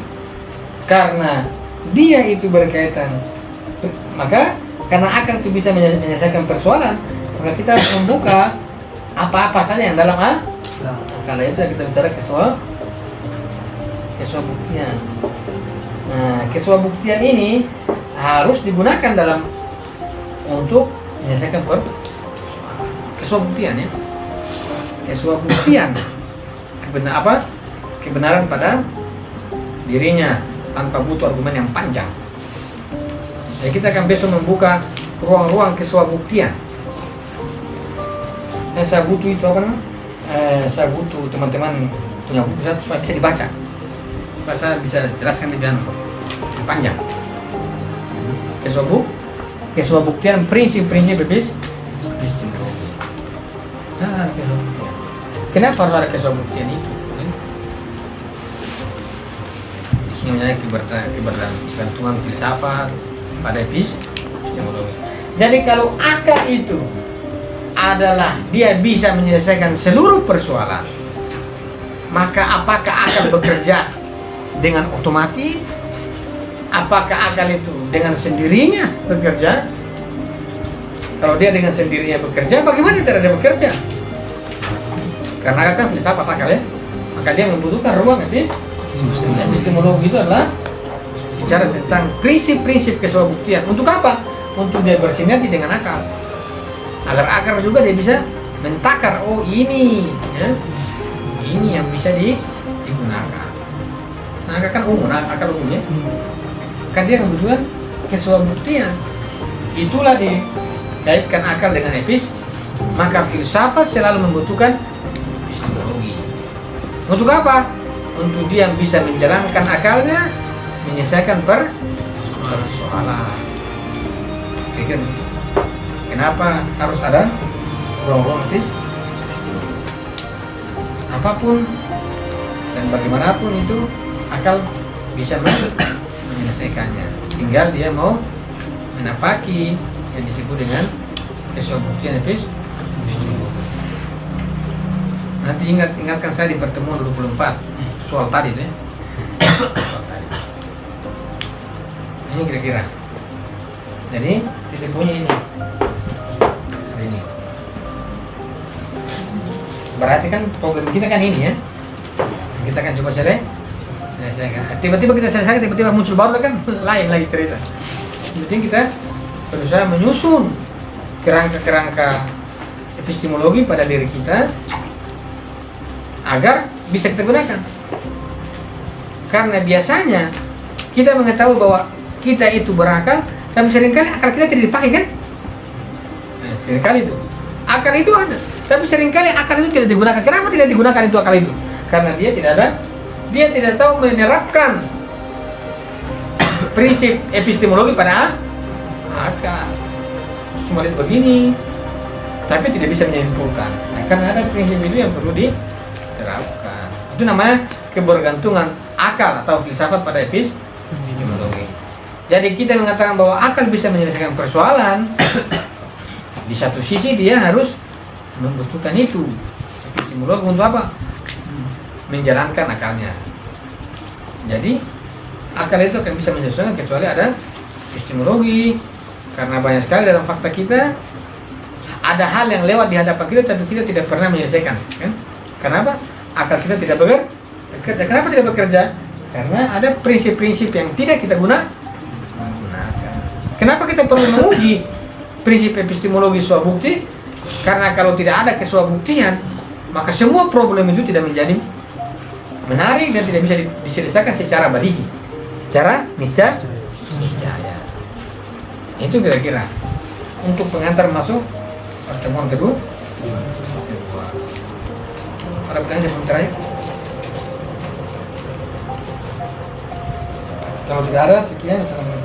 Karena dia itu berkaitan, maka karena akal itu bisa menyelesaikan persoalan, maka kita harus membuka apa-apa saja yang dalam karena itu kita bicara kesuabuktian. Nah, kesuabuktian ini harus digunakan dalam untuk menyelesaikan persoalan. Kesuabuktian ya. Kesuabuktian kebenaran pada dirinya tanpa butuh argumen yang panjang. Jadi kita akan besok membuka ruang-ruang kesuabuktian. Saya butuh itu apa namanya? Saya butuh teman-teman punya buku supaya bisa dibaca. Supaya saya bisa jelaskan lebih panjang. Kesuabuktian prinsip-prinsip epistemologi. Kesuabuktian. Kenapa harus ada kesuabuktian itu? Misalnya kebergantungan filsafat pada epistemologi. Jadi kalau akal itu adalah dia bisa menyelesaikan seluruh persoalan, maka apakah akal bekerja dengan otomatis? Apakah akal itu dengan sendirinya bekerja? Kalau dia dengan sendirinya bekerja, bagaimana cara dia bekerja? Karena akal kan filsafat akal ya, maka dia membutuhkan ruang epistemologi itu adalah bicara tentang prinsip-prinsip kesuabuktian. Untuk apa? Untuk dia bersinergi dengan akal. Agar akal juga dia bisa mentakar, oh ini ya, ini yang bisa digunakan. Nah, akal kan umum, akal umum ya. Kan dia membutuhkan kesuabuktian. Itulah dikaitkan akal dengan maka filsafat selalu membutuhkan epistemologi. Untuk apa? Untuk dia bisa menjalankan akalnya, menyelesaikan persoalan. Pikir, kenapa harus ada ruang-ruang apapun dan bagaimanapun itu akal bisa menyelesaikannya. Tinggal dia mau menapaki yang disebut dengan kesuabuktian epistemologi. Nanti ingatkan saya di pertemuan 24 soal tadi tuh ya. Soal tadi. Ini kira-kira. Jadi titik punya ini. Hari ini. Berarti kan problem kita kan ini ya. Kita akan coba selesaikan. Tiba-tiba kita selesaikan, tiba-tiba muncul baru kan lain lagi cerita. Yang penting kita berusaha menyusun kerangka-kerangka epistemologi pada diri kita agar bisa kita gunakan. Karena biasanya kita mengetahui bahwa kita itu berakal, tapi seringkali akal kita tidak dipakai kan? Seringkali itu. Akal itu ada, tapi seringkali akal itu tidak digunakan. Kenapa tidak digunakan itu akal itu? Karena dia tidak tahu menerapkan prinsip epistemologi pada akal. Cuma lihat begini, tapi tidak bisa menyimpulkan. Nah, karena ada prinsip itu yang perlu diterapkan. Itu namanya kebergantungan akal atau filsafat pada epistemologi. Jadi kita mengatakan bahwa akal bisa menyelesaikan persoalan. Di satu sisi dia harus membutuhkan itu. Epistemologi untuk apa? Menjalankan akalnya. Jadi akal itu akan bisa menyelesaikan kecuali ada epistemologi. Karena banyak sekali dalam fakta kita ada hal yang lewat di hadapan kita tapi kita tidak pernah menyelesaikan, kan? Kenapa? Akal kita tidak bekerja. Kenapa tidak bekerja? Karena ada prinsip-prinsip yang tidak kita gunakan. Kenapa kita perlu menguji prinsip epistemologi suah bukti? Karena kalau tidak ada kesuah buktian, maka semua problem itu tidak menjadi menarik dan tidak bisa diselesaikan secara badihi, secara niscaya. Itu kira-kira untuk pengantar masuk pertemuan kedua. Ada pertanyaan sebelum terakhir? Kalau tidak ada, sekian. Assalamualaikum.